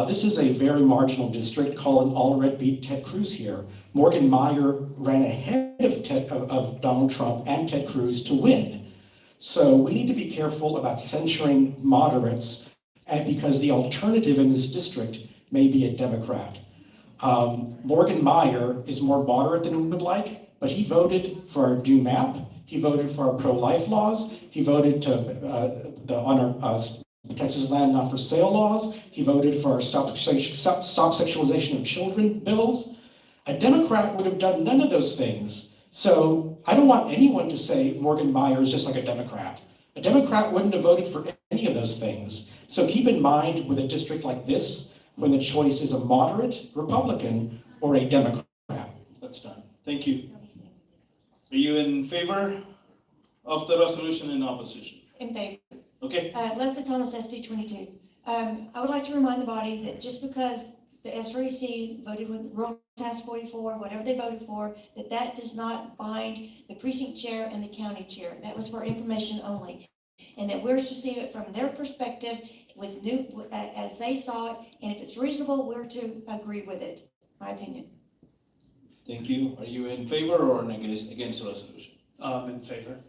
This is a very marginal district. Colin Allred beat Ted Cruz here. Morgan Meyer ran ahead of Donald Trump and Ted Cruz to win. So we need to be careful about censuring moderates, and because the alternative in this district may be a Democrat. Morgan Meyer is more moderate than we would like, but he voted for our new map. He voted for our pro-life laws. He voted on our Texas land not for sale laws. He voted for our stop sexualization of children bills. A Democrat would have done none of those things. So I don't want anyone to say Morgan Meyer is just like a Democrat. A Democrat wouldn't have voted for any of those things. So keep in mind with a district like this, when the choice is a moderate Republican or a Democrat. That's done. Thank you. Are you in favor of the resolution in opposition? In favor. Okay. Leslie Thomas, SD 22. I would like to remind the body that just because the SREC voted with Rural Task 44, whatever they voted for, that does not bind the precinct chair and the county chair. That was for information only. And that we're to see it from their perspective with as they saw it, and if it's reasonable, we're to agree with it, my opinion. Thank you. Are you in favor or against the resolution? In favor.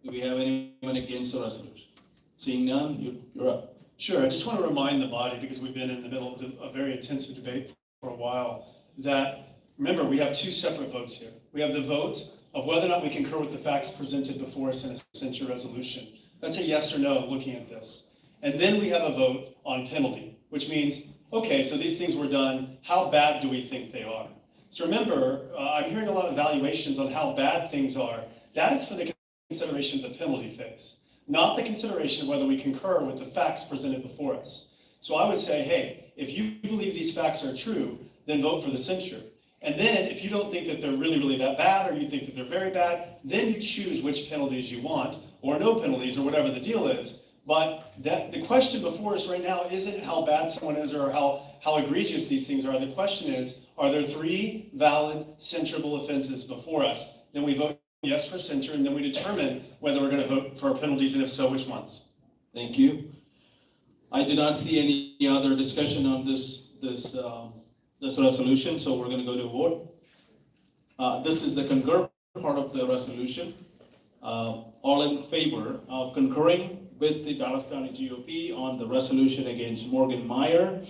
Do we have anyone against the resolution? Seeing none, you're up. Sure, I just want to remind the body, because we've been in the middle of a very intensive debate for a while, that, remember, we have two separate votes here. We have the vote of whether or not we concur with the facts presented before us in a censure resolution. That's a yes or no looking at this. And then we have a vote on penalty, which means, okay, so these things were done, how bad do we think they are? So remember, I'm hearing a lot of evaluations on how bad things are. That is for the consideration of the penalty phase, not the consideration of whether we concur with the facts presented before us. So I would say, hey, if you believe these facts are true, then vote for the censure. And then if you don't think that they're really, really that bad, or you think that they're very bad, then you choose which penalties you want, or no penalties, or whatever the deal is. But the question before us right now isn't how bad someone is or how egregious these things are. The question is, are there 3 valid censurable offenses before us? Then we vote yes for censure, and then we determine whether we're going to vote for penalties, and if so, which ones. Thank you. I do not see any other discussion on this resolution, so we're going to go to a vote. This is the concur part of the resolution. All in favor of concurring with the Dallas County GOP on the resolution against Morgan Meyer,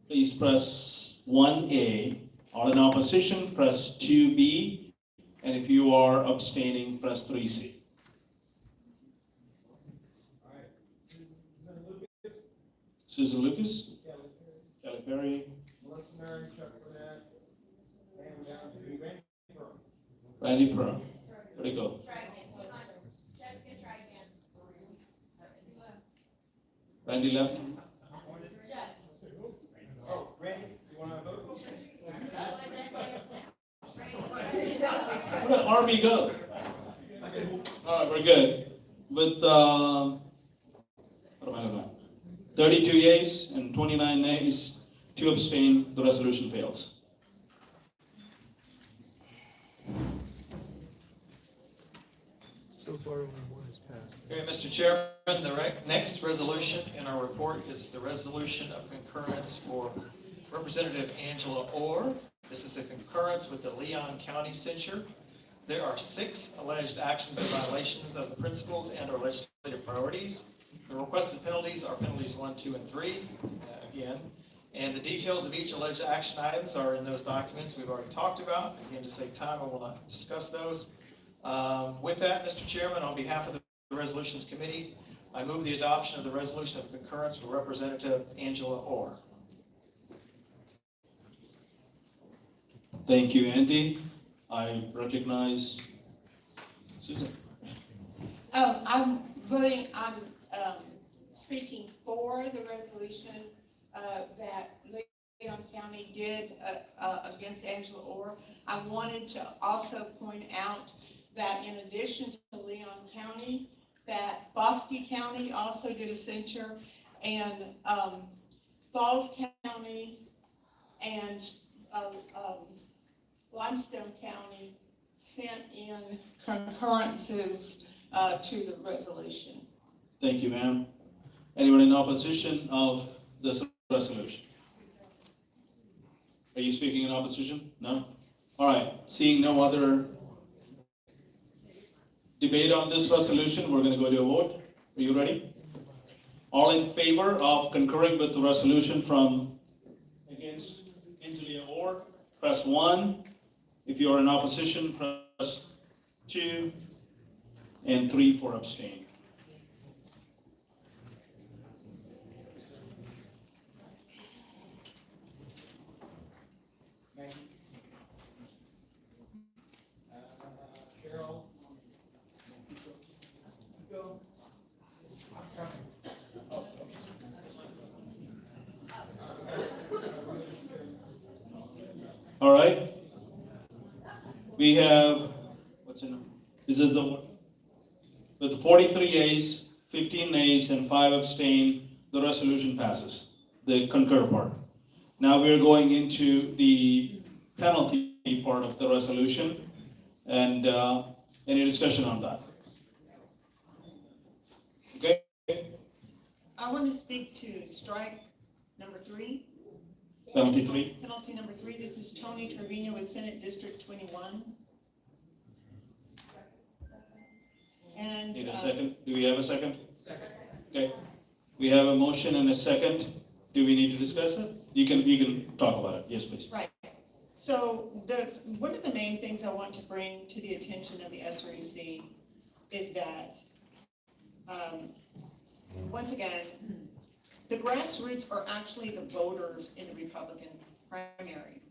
please press 1A. All in opposition, press 2B. And if you are abstaining, press 3C. Susan Lucas, Kelly Perry, Randy Pearl. Where'd it go? Randy left? Where'd the army go? All right, we're good. With, what am I looking at? 32 yeas and 29 nays, 2 abstain, the resolution fails. So far, only one has passed. Okay, Mr. Chairman, the next resolution in our report is the resolution of concurrence for Representative Angela Orr. This is a concurrence with the Leon County censure. There are 6 alleged actions and violations of the principles and or legislative priorities. The requested penalties are penalties 1, 2, and 3, again. And the details of each alleged action items are in those documents we've already talked about. Again, to save time, I will not discuss those. With that, Mr. Chairman, on behalf of the Resolutions Committee, I move the adoption of the resolution of concurrence for Representative Angela Orr. Thank you, Andy. I recognize Susan. I'm speaking for the resolution that Leon County did against Angela Orr. I wanted to also point out that in addition to Leon County, that Bosque County also did a censure, and Falls County and Limestone County sent in concurrences to the resolution. Thank you, ma'am. Anyone in opposition of this resolution? Are you speaking in opposition? No? All right, seeing no other debate on this resolution, we're going to go to a vote. Are you ready? All in favor of concurring with the resolution from against Angelia Orr, press 1. If you are in opposition, press 2, and 3 for abstain. Cheryl? Go. All right. We have, what's in, is it the, with 43 yeas, 15 nays, and 5 abstain, the resolution passes, the concur part. Now we're going into the penalty part of the resolution, and any discussion on that? Okay. I want to speak to strike number 3. Penalty 3. Penalty number 3, this is Tony Trevino with Senate District 21. And. Need a second? Do we have a second? Second. Okay. We have a motion and a second. Do we need to discuss it? You can talk about it. Yes, please. Right. So one of the main things I want to bring to the attention of the SREC is that, once again, the grassroots are actually the voters in the Republican primary.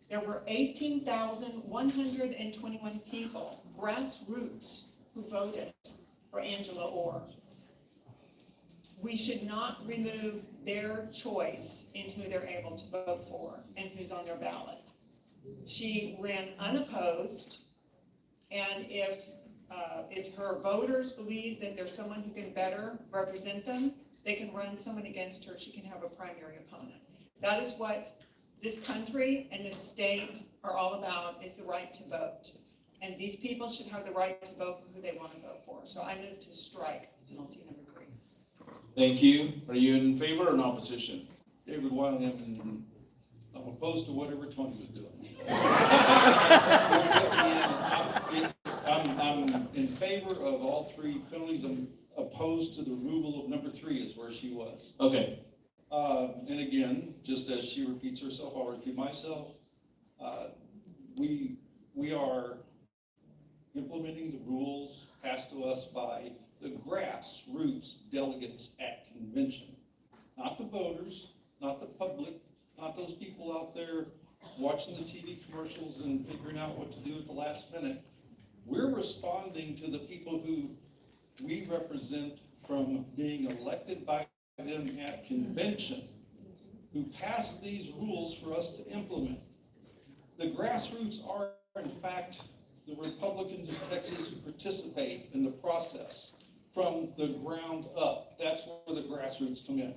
There were 18,121 people, grassroots, who voted for Angela Orr. We should not remove their choice in who they're able to vote for and who's on their ballot. She ran unopposed, and if her voters believe that there's someone who can better represent them, they can run someone against her. She can have a primary opponent. That is what this country and this state are all about, is the right to vote. And these people should have the right to vote for who they want to vote for. So I move to strike penalty number 3. Thank you. Are you in favor or in opposition? David Wiley, I'm opposed to whatever Tony was doing. I'm in favor of all 3 penalties. I'm opposed to the removal of number 3 is where she was. Okay. And again, just as she repeats herself, I'll repeat myself. We are implementing the rules passed to us by the grassroots delegates at convention. Not the voters, not the public, not those people out there watching the TV commercials and figuring out what to do at the last minute. We're responding to the people who we represent from being elected by them at convention, who passed these rules for us to implement. The grassroots are, in fact, the Republicans of Texas who participate in the process from the ground up. That's where the grassroots come in,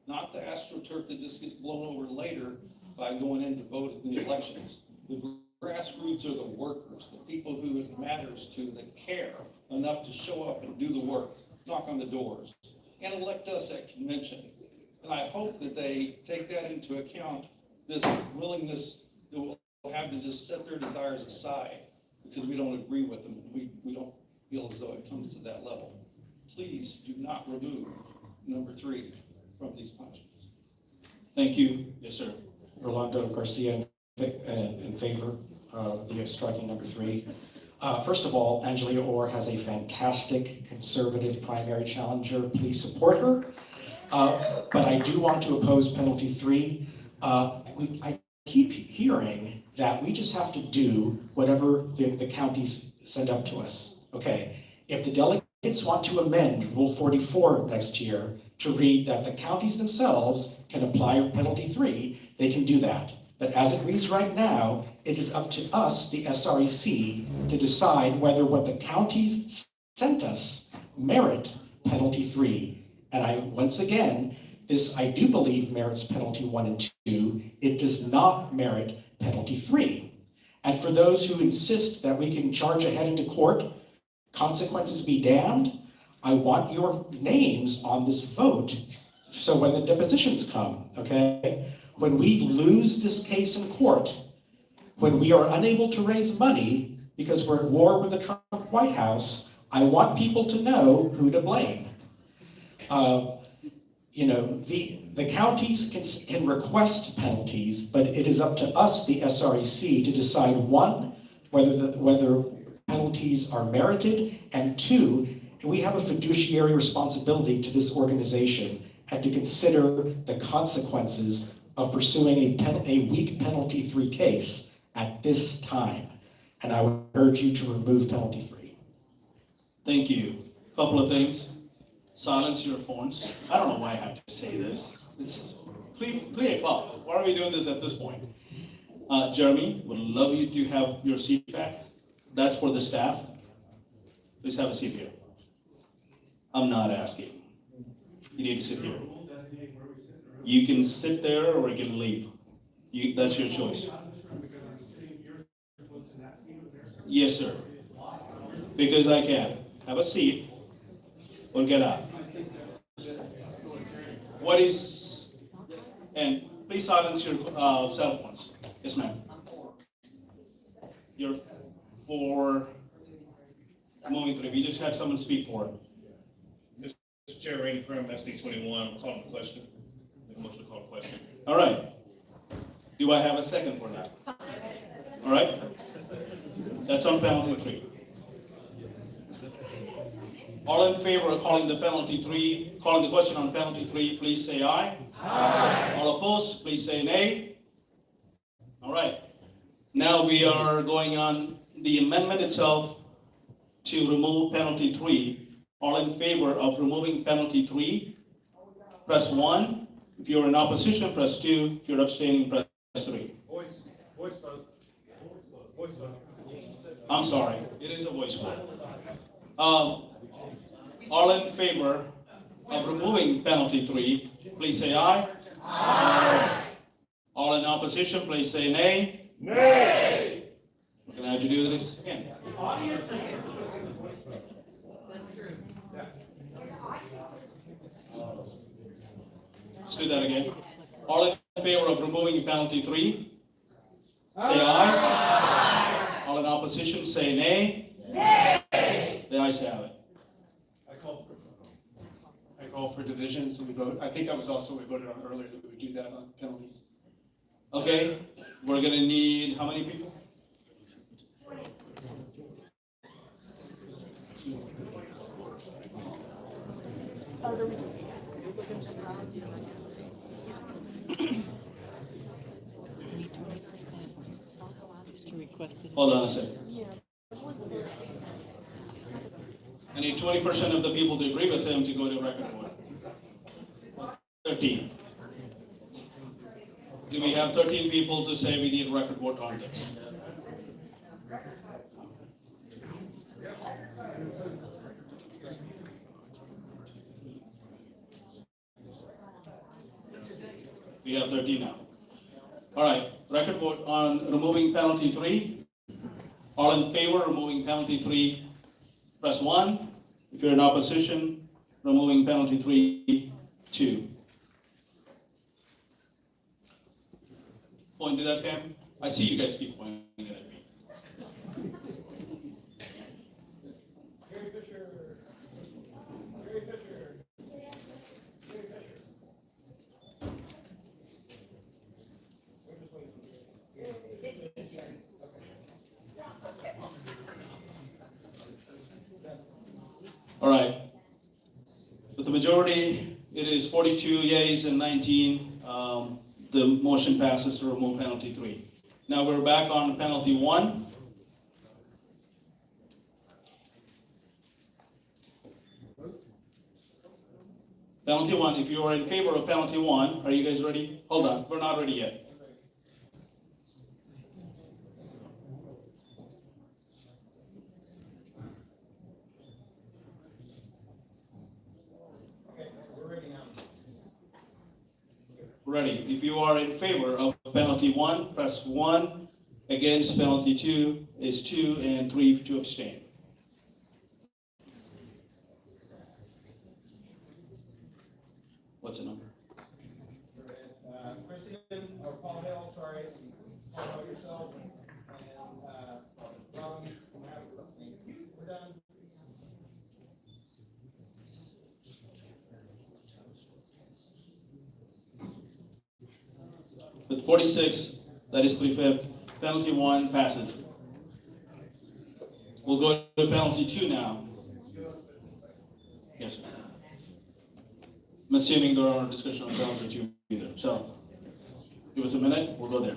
not the AstroTurf that just gets blown over later by going in to vote in the elections. The grassroots are the workers, the people who it matters to, that care enough to show up and do the work, knock on the doors, and elect us at convention. And I hope that they take that into account, this willingness that we'll have to just set their desires aside because we don't agree with them. We don't feel as though it comes to that level. Please do not remove number 3 from these punishments. Thank you. Yes, sir. Rolando Garcia in favor of the striking number 3. First of all, Angelia Orr has a fantastic conservative primary challenger. Please support her. But I do want to oppose penalty 3. I keep hearing that we just have to do whatever the counties send up to us. Okay, if the delegates want to amend Rule 44 next year to read that the counties themselves can apply penalty 3, they can do that. But as it reads right now, it is up to us, the SREC, to decide whether what the counties sent us merit penalty 3. And once again, this I do believe merits penalty 1 and 2. It does not merit penalty 3. And for those who insist that we can charge ahead into court, consequences be damned, I want your names on this vote, so when the depositions come, okay? When we lose this case in court, when we are unable to raise money because we're at war with the Trump White House, I want people to know who to blame. The counties can request penalties, but it is up to us, the SREC, to decide, one, whether penalties are merited, and two, we have a fiduciary responsibility to this organization and to consider the consequences of pursuing a weak penalty 3 case at this time. And I would urge you to remove penalty 3. Thank you. Couple of things. Silence your phones. I don't know why I have to say this. It's 3 o'clock. Why are we doing this at this point? Jeremy, would love you to have your seat back. That's for the staff. Please have a seat here. I'm not asking. You need to sit here. You can sit there or you can leave. That's your choice. Yes, sir. Because I can. Have a seat or get out. And please silence your cell phones. Yes, ma'am. You're for moving 3. We just had someone speak for it. Mr. Chair, Randy Crum, SD21, I'm calling the question. Make a motion to call the question. All right. Do I have a second for that? All right. That's on penalty 3. All in favor of calling the question on penalty 3, please say aye. Aye. All opposed, please say nay. All right. Now we are going on the amendment itself to remove penalty 3. All in favor of removing penalty 3, press 1. If you're in opposition, press 2. If you're abstaining, press 3. Voice vote. I'm sorry, it is a voice vote. All in favor of removing penalty 3, please say aye. Aye. All in opposition, please say nay. Nay. We're going to have to do this again. Let's do that again. All in favor of removing penalty 3, say aye. All in opposition, say nay. Nay. The ayes have it. I call for division, so we vote. I think that was also what we voted on earlier, that we would do that on penalties. Okay, we're gonna need how many people? Hold on a second. I need 20% of the people to agree with him to go to record vote. 13. Do we have 13 people to say we need record vote on this? We have 13 now. All right, record vote on removing penalty 3. All in favor of removing penalty 3, press 1. If you're in opposition, removing penalty 3, 2. Pointed at him. I see you guys keep pointing at me. All right. With the majority, it is 42 yeas and 19. The motion passes to remove penalty 3. Now we're back on penalty 1. Penalty 1, if you are in favor of penalty 1, are you guys ready? Hold on, we're not ready yet. Ready. If you are in favor of penalty 1, press 1. Against penalty 2 is 2, and 3 to abstain. What's the number? Kristen, or Paul Hill, sorry, follow yourself, and, Ron, we're done. With 46, that is 3/5. Penalty 1 passes. We'll go to penalty 2 now. Yes, sir. I'm assuming there are no discussion on penalty 2 either. So, give us a minute, we'll go there.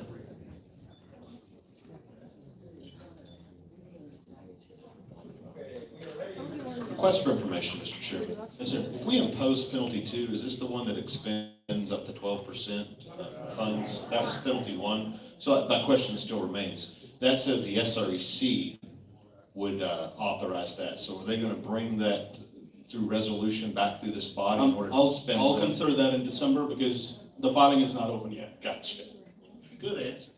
Request for information, Mr. Chairman. Yes, sir. If we impose penalty 2, is this the one that expends up to 12% funds? That was penalty 1. So my question still remains. That says the SREC would authorize that. So are they going to bring that through resolution back through this body in order to spend? I'll consider that in December because the filing is not open yet. Gotcha. Good answer.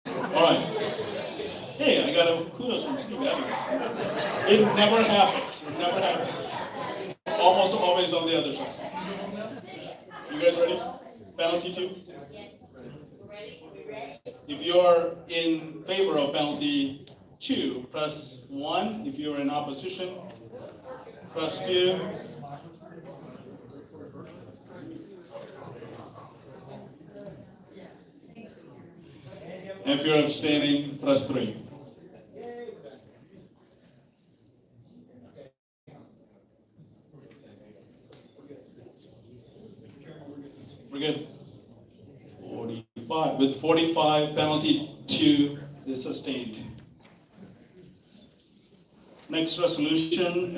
All right. Hey, I got a kudos from Steve. It never happens. It never happens. Almost always on the other side. You guys ready? Penalty 2? Yes. Ready? If you're in favor of penalty 2, press 1. If you're in opposition, press 2. And if you're abstaining, press 3. We're good. 45. With 45, penalty 2 is sustained. Next resolution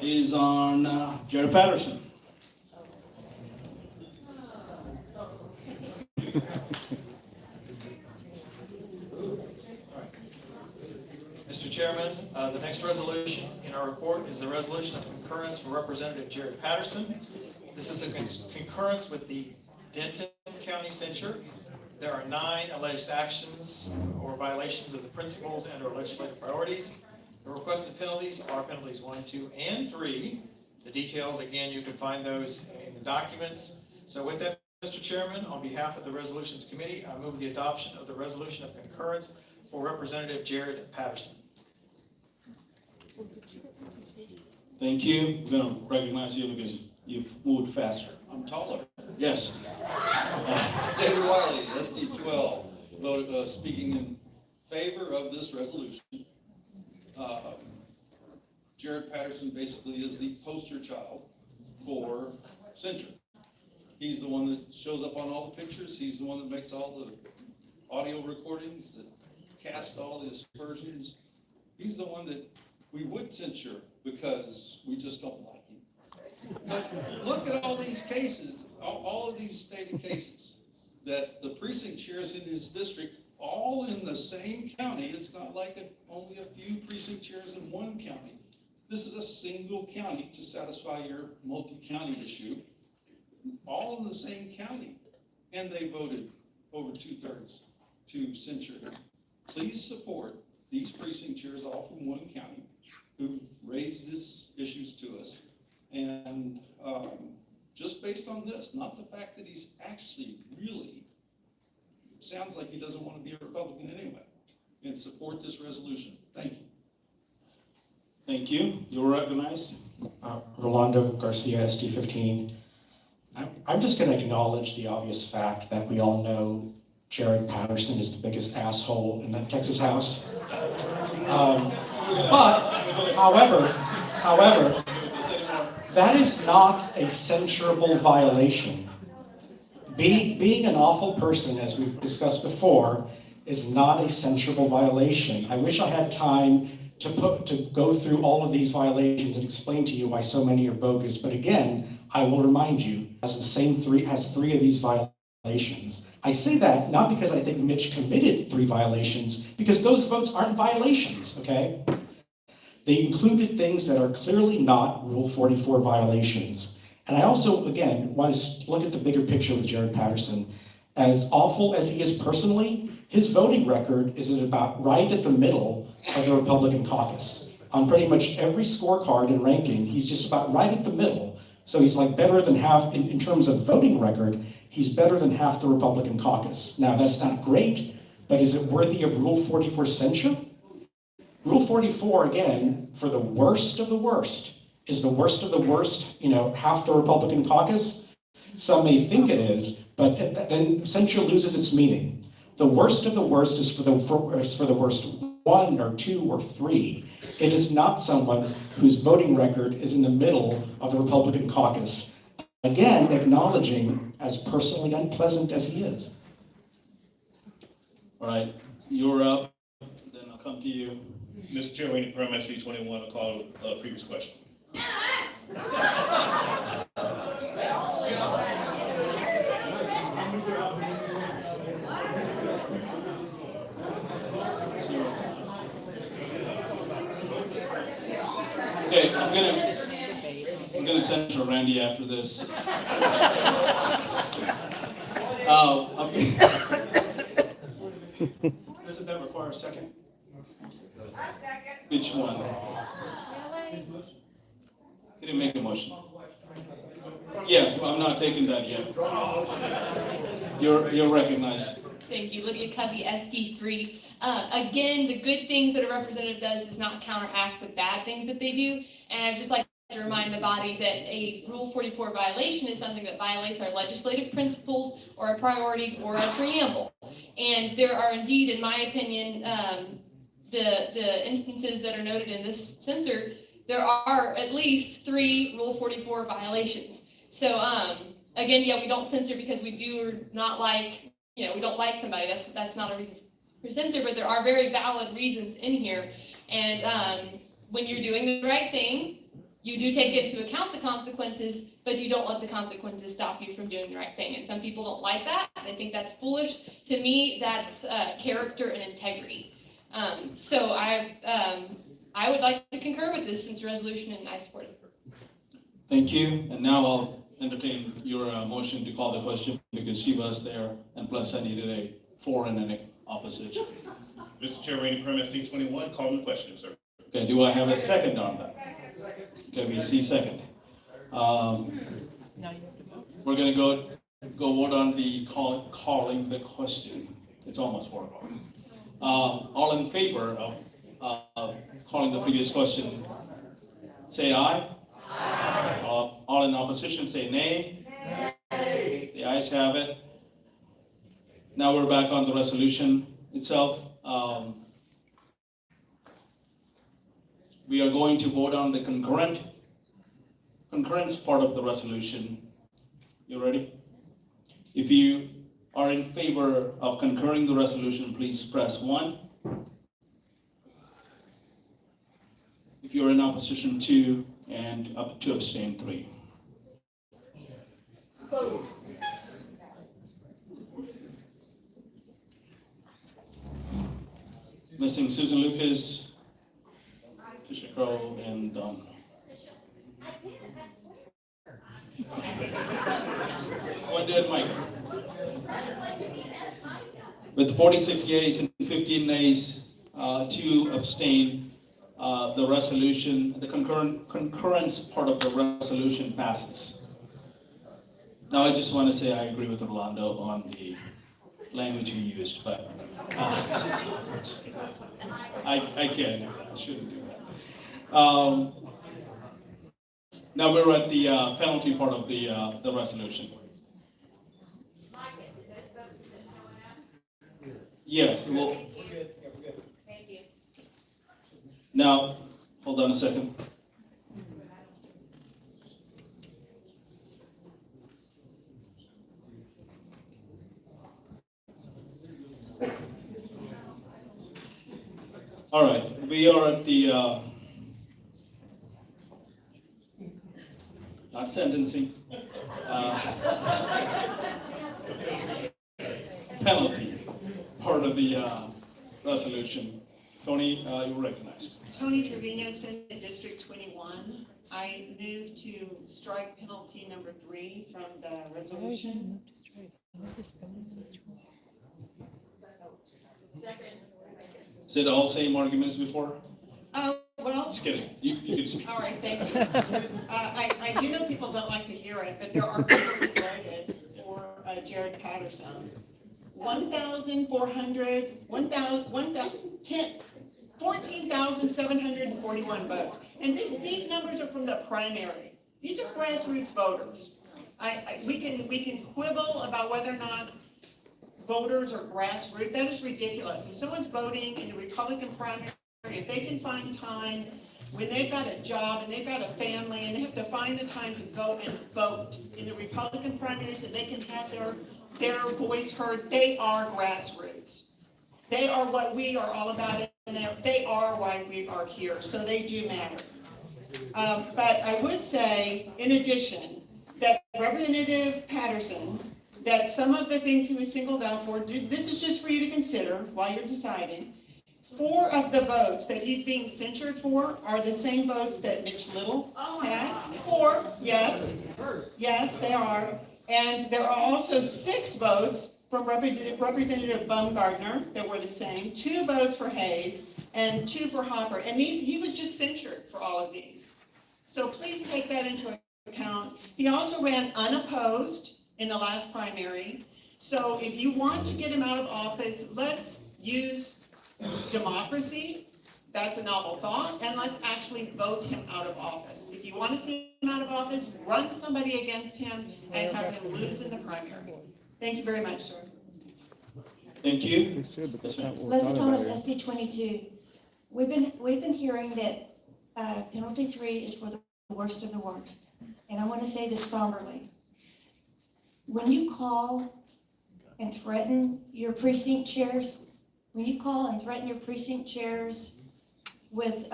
is on Jared Patterson. Mr. Chairman, the next resolution in our report is the resolution of concurrence for Representative Jared Patterson. This is a concurrence with the Denton County Censure. There are 9 alleged actions or violations of the principles and or legislative priorities. The requested penalties are penalties 1, 2, and 3. The details, again, you can find those in the documents. So with that, Mr. Chairman, on behalf of the Resolutions Committee, I move the adoption of the resolution of concurrence for Representative Jared Patterson. Thank you. We're going to recognize you because you've moved faster. I'm taller. Yes. David Wiley, SD 12, speaking in favor of this resolution. Jared Patterson basically is the poster child for censure. He's the one that shows up on all the pictures. He's the one that makes all the audio recordings, that casts all the aspersions. He's the one that we would censure because we just don't like him. But look at all these cases, all of these stated cases, that the precinct chairs in his district, all in the same county. It's not like only a few precinct chairs in one county. This is a single county to satisfy your multi-county issue, all in the same county. And they voted over 2/3 to censure him. Please support these precinct chairs all from one county who raised these issues to us. And just based on this, not the fact that he's actually really sounds like he doesn't want to be a Republican anyway, and support this resolution. Thank you. Thank you. You're recognized. Rolando Garcia, SD 15. I'm just going to acknowledge the obvious fact that we all know Jared Patterson is the biggest asshole in that Texas House. However, that is not a censurable violation. Being an awful person, as we've discussed before, is not a censurable violation. I wish I had time to go through all of these violations and explain to you why so many are bogus. But again, I will remind you, has 3 of these violations. I say that not because I think Mitch committed 3 violations, because those votes aren't violations, okay? They included things that are clearly not Rule 44 violations. And I also, again, want to look at the bigger picture with Jared Patterson. As awful as he is personally, his voting record is at about right at the middle of the Republican caucus. On pretty much every scorecard and ranking, he's just about right at the middle. So he's like better than half, in terms of voting record, he's better than half the Republican caucus. Now, that's not great, but is it worthy of Rule 44 censure? Rule 44, again, for the worst of the worst, is the worst of the worst, half the Republican caucus? Some may think it is, but then censure loses its meaning. The worst of the worst is for the worst 1 or 2 or 3. It is not someone whose voting record is in the middle of the Republican caucus. Again, acknowledging as personally unpleasant as he is. All right, you're up, then I'll come to you. Mr. Chair, we need to permit SD21 to call a previous question. Okay, I'm gonna censure Randy after this. Doesn't that require a second? Which one? He didn't make a motion. Yes, well, I'm not taking that yet. You're recognized. Thank you, Lydia Covey, SD3. Again, the good things that a representative does not counteract the bad things that they do. And I'd just like to remind the body that a Rule 44 violation is something that violates our legislative principles or our priorities or our preamble. And there are indeed, in my opinion, the instances that are noted in this censure, there are at least 3 Rule 44 violations. So again, yeah, we don't censor because we do or not like, we don't like somebody. That's not a reason for censor, but there are very valid reasons in here. And when you're doing the right thing, you do take into account the consequences, but you don't let the consequences stop you from doing the right thing. And some people don't like that. They think that's foolish. To me, that's character and integrity. So I would like to concur with this censure resolution, and I support it. Thank you, and now I'll entertain your motion to call the question because she was there, and plus I needed a for and an opposition. Mr. Chair, we need to permit SD21, call the question, sir. Okay, do I have a second on that? Okay, we see second. We're gonna go vote on the calling the question. It's almost 4 o'clock. All in favor of calling the previous question, say aye. Aye. All in opposition, say nay. Nay. The ayes have it. Now we're back on the resolution itself. We are going to vote on the concurrence part of the resolution. You ready? If you are in favor of concurring the resolution, please press 1. If you're in opposition, 2, and up to abstain, 3. Missing Susan Lucas, Tisha Crow, and what did Mike? With 46 yeas and 15 nays, 2 abstain, the resolution, the concurrence part of the resolution passes. Now I just want to say I agree with Orlando on the language he used, but I can't do that. I shouldn't do that. Now we're at the penalty part of the resolution. Yes, well. Thank you. Now, hold on a second. All right, we are at the not sentencing, penalty part of the resolution. Tony, you're recognized. Tony Trevino, Senate District 21. I move to strike penalty number 3 from the resolution. Is it all same arguments before? well, Just kidding, you can speak. all right, thank you. I do know people don't like to hear it, but there are people who voted for Jared Patterson. 14,741 votes. And these numbers are from the primary. These are grassroots voters. We can quibble about whether or not voters are grassroots. That is ridiculous. If someone's voting in the Republican primary, if they can find time when they've got a job and they've got a family and they have to find the time to go and vote in the Republican primary so they can have their voice heard, they are grassroots. They are what we are all about, and they are why we are here, so they do matter. But I would say, in addition, that Representative Patterson, that some of the things he was singled out for, this is just for you to consider while you're deciding. 4 of the votes that he's being censured for are the same votes that Mitch Little had. 4, yes. Yes, they are. And there are also 6 votes from Representative Baumgardner that were the same, 2 votes for Hayes, and 2 for Hopper. And he was just censured for all of these. So please take that into account. He also ran unopposed in the last primary. So if you want to get him out of office, let's use democracy. That's a novel thought. And let's actually vote him out of office. If you want to see him out of office, run somebody against him and have him lose in the primary. Thank you very much, sir. Thank you. Leslie Thomas, SD 22. We've been hearing that penalty 3 is for the worst of the worst. And I want to say this somberly. When you call and threaten your precinct chairs, with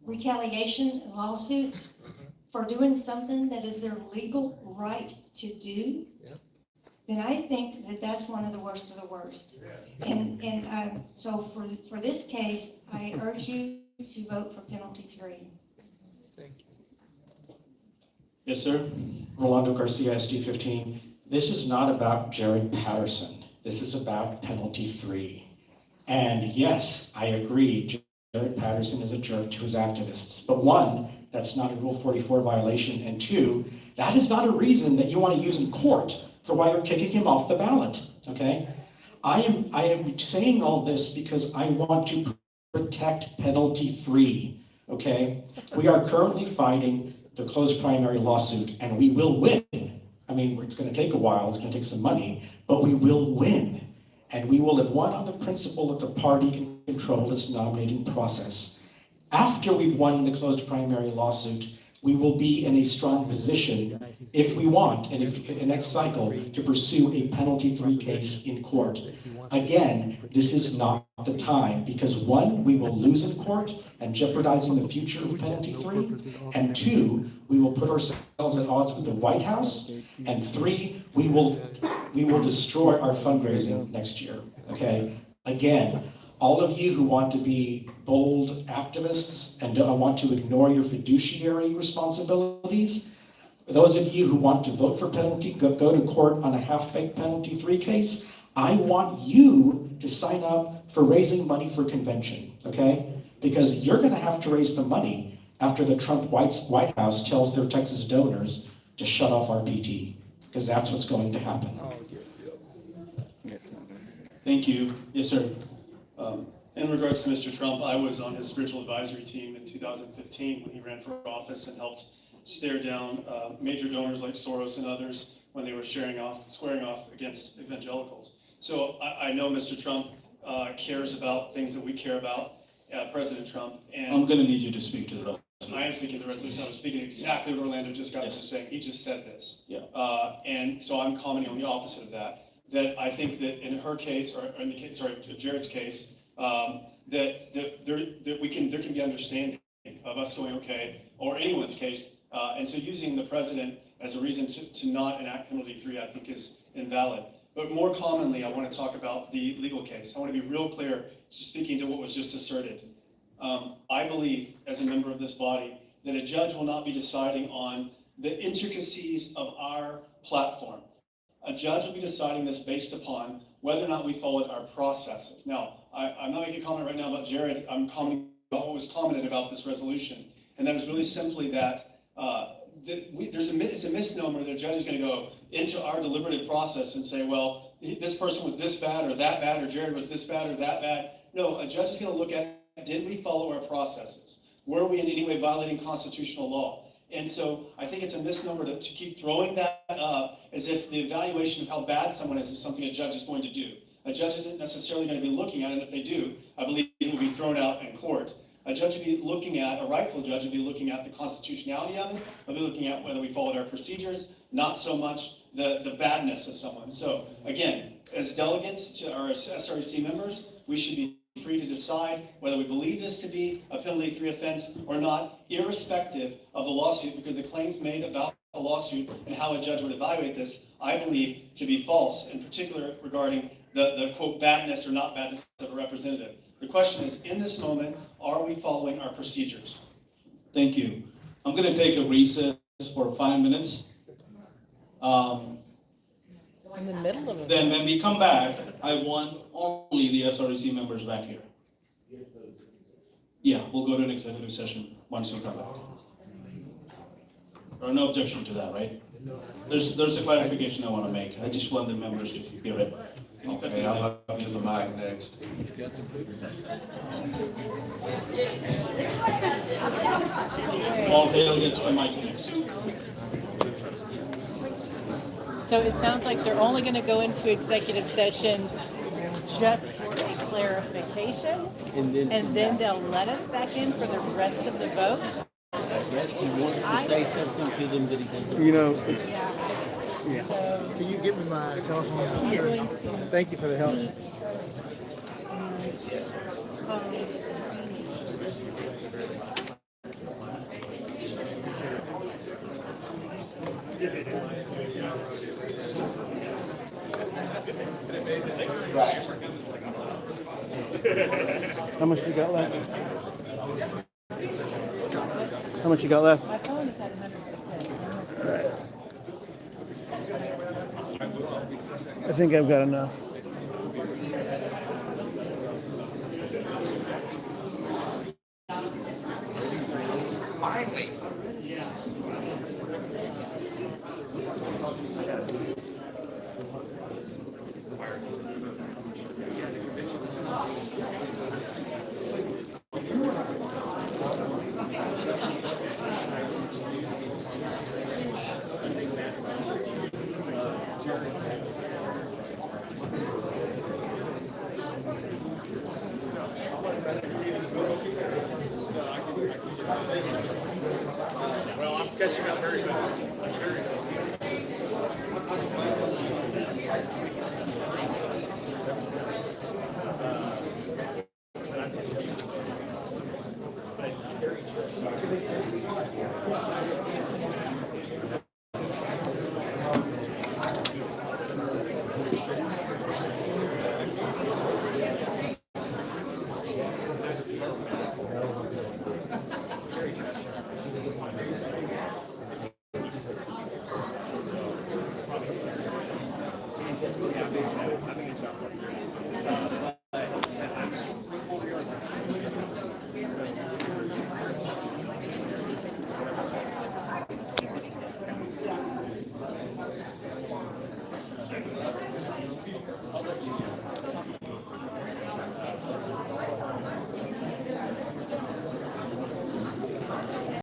retaliation and lawsuits for doing something that is their legal right to do, then I think that that's one of the worst of the worst. And so for this case, I urge you to vote for penalty 3. Yes, sir. Rolando Garcia, SD 15. This is not about Jared Patterson. This is about penalty 3. And yes, I agree, Jared Patterson is a jerk to his activists. But 1, that's not a Rule 44 violation. And 2, that is not a reason that you want to use in court for why you're kicking him off the ballot, okay? I am saying all this because I want to protect penalty 3, okay? We are currently fighting the closed primary lawsuit, and we will win. I mean, it's going to take a while, it's going to take some money, but we will win. And we will have won on the principle that the party can control its nominating process. After we've won the closed primary lawsuit, we will be in a strong position, if we want, and if in next cycle, to pursue a penalty 3 case in court. Again, this is not the time, because 1, we will lose in court and jeopardizing the future of penalty 3, and 2, we will put ourselves at odds with the White House, and 3, we will destroy our fundraising next year, okay? Again, all of you who want to be bold activists and don't want to ignore your fiduciary responsibilities, those of you who want to vote for penalty, go to court on a half-baked penalty 3 case, I want you to sign up for raising money for convention, okay? Because you're gonna have to raise the money after the Trump White House tells their Texas donors to shut off RPT, because that's what's going to happen. Thank you. Yes, sir. In regards to Mr. Trump, I was on his spiritual advisory team in 2015 when he ran for office and helped stare down major donors like Soros and others when they were squaring off against evangelicals. So I know Mr. Trump cares about things that we care about, President Trump. And I'm going to need you to speak to the resolution. I am speaking to the resolution. I was speaking exactly what Orlando just got to say. He just said this. Yeah. And so I'm commenting on the opposite of that. That I think that in her case, or in the case, Jared's case, that there can be understanding of us going, okay, or anyone's case. And so using the president as a reason to not enact penalty 3, I think is invalid. But more commonly, I want to talk about the legal case. I want to be real clear, speaking to what was just asserted. I believe, as a member of this body, that a judge will not be deciding on the intricacies of our platform. A judge will be deciding this based upon whether or not we followed our processes. Now, I'm not making a comment right now about Jared, I'm commenting about what was commented about this resolution. And that is really simply that it's a misnomer that a judge is going to go into our deliberative process and say, well, this person was this bad or that bad, or Jared was this bad or that bad. No, a judge is going to look at, did we follow our processes? Were we in any way violating constitutional law? And so I think it's a misnomer to keep throwing that up as if the evaluation of how bad someone is something a judge is going to do. A judge isn't necessarily going to be looking at it, and if they do, I believe it will be thrown out in court. A judge would be looking at, a rightful judge would be looking at the constitutionality of it, they'll be looking at whether we followed our procedures, not so much the badness of someone. So again, as delegates to our SREC members, we should be free to decide whether we believe this to be a penalty 3 offense or not, irrespective of the lawsuit, because the claims made about the lawsuit and how a judge would evaluate this, I believe to be false, in particular regarding the quote badness or not badness of a representative. The question is, in this moment, are we following our procedures? Thank you. I'm going to take a recess for 5 minutes. In the middle of it. Then when we come back, I want only the SREC members back here. Yeah, we'll go to an executive session once we come back. Or no objection to that, right? There's a clarification I want to make. I just want the members to hear it. Okay, I'm up to the mic next. Paul Hale gets the mic next. So it sounds like they're only going to go into executive session just for a clarification, and then they'll let us back in for the rest of the vote. Yes, he wants to say something to them that he doesn't. You know, yeah. Can you give me my telephone number? Thank you for the help. How much you got left? How much you got left? My phone is at 100%. All right. I think I've got enough. Finally. Thank you.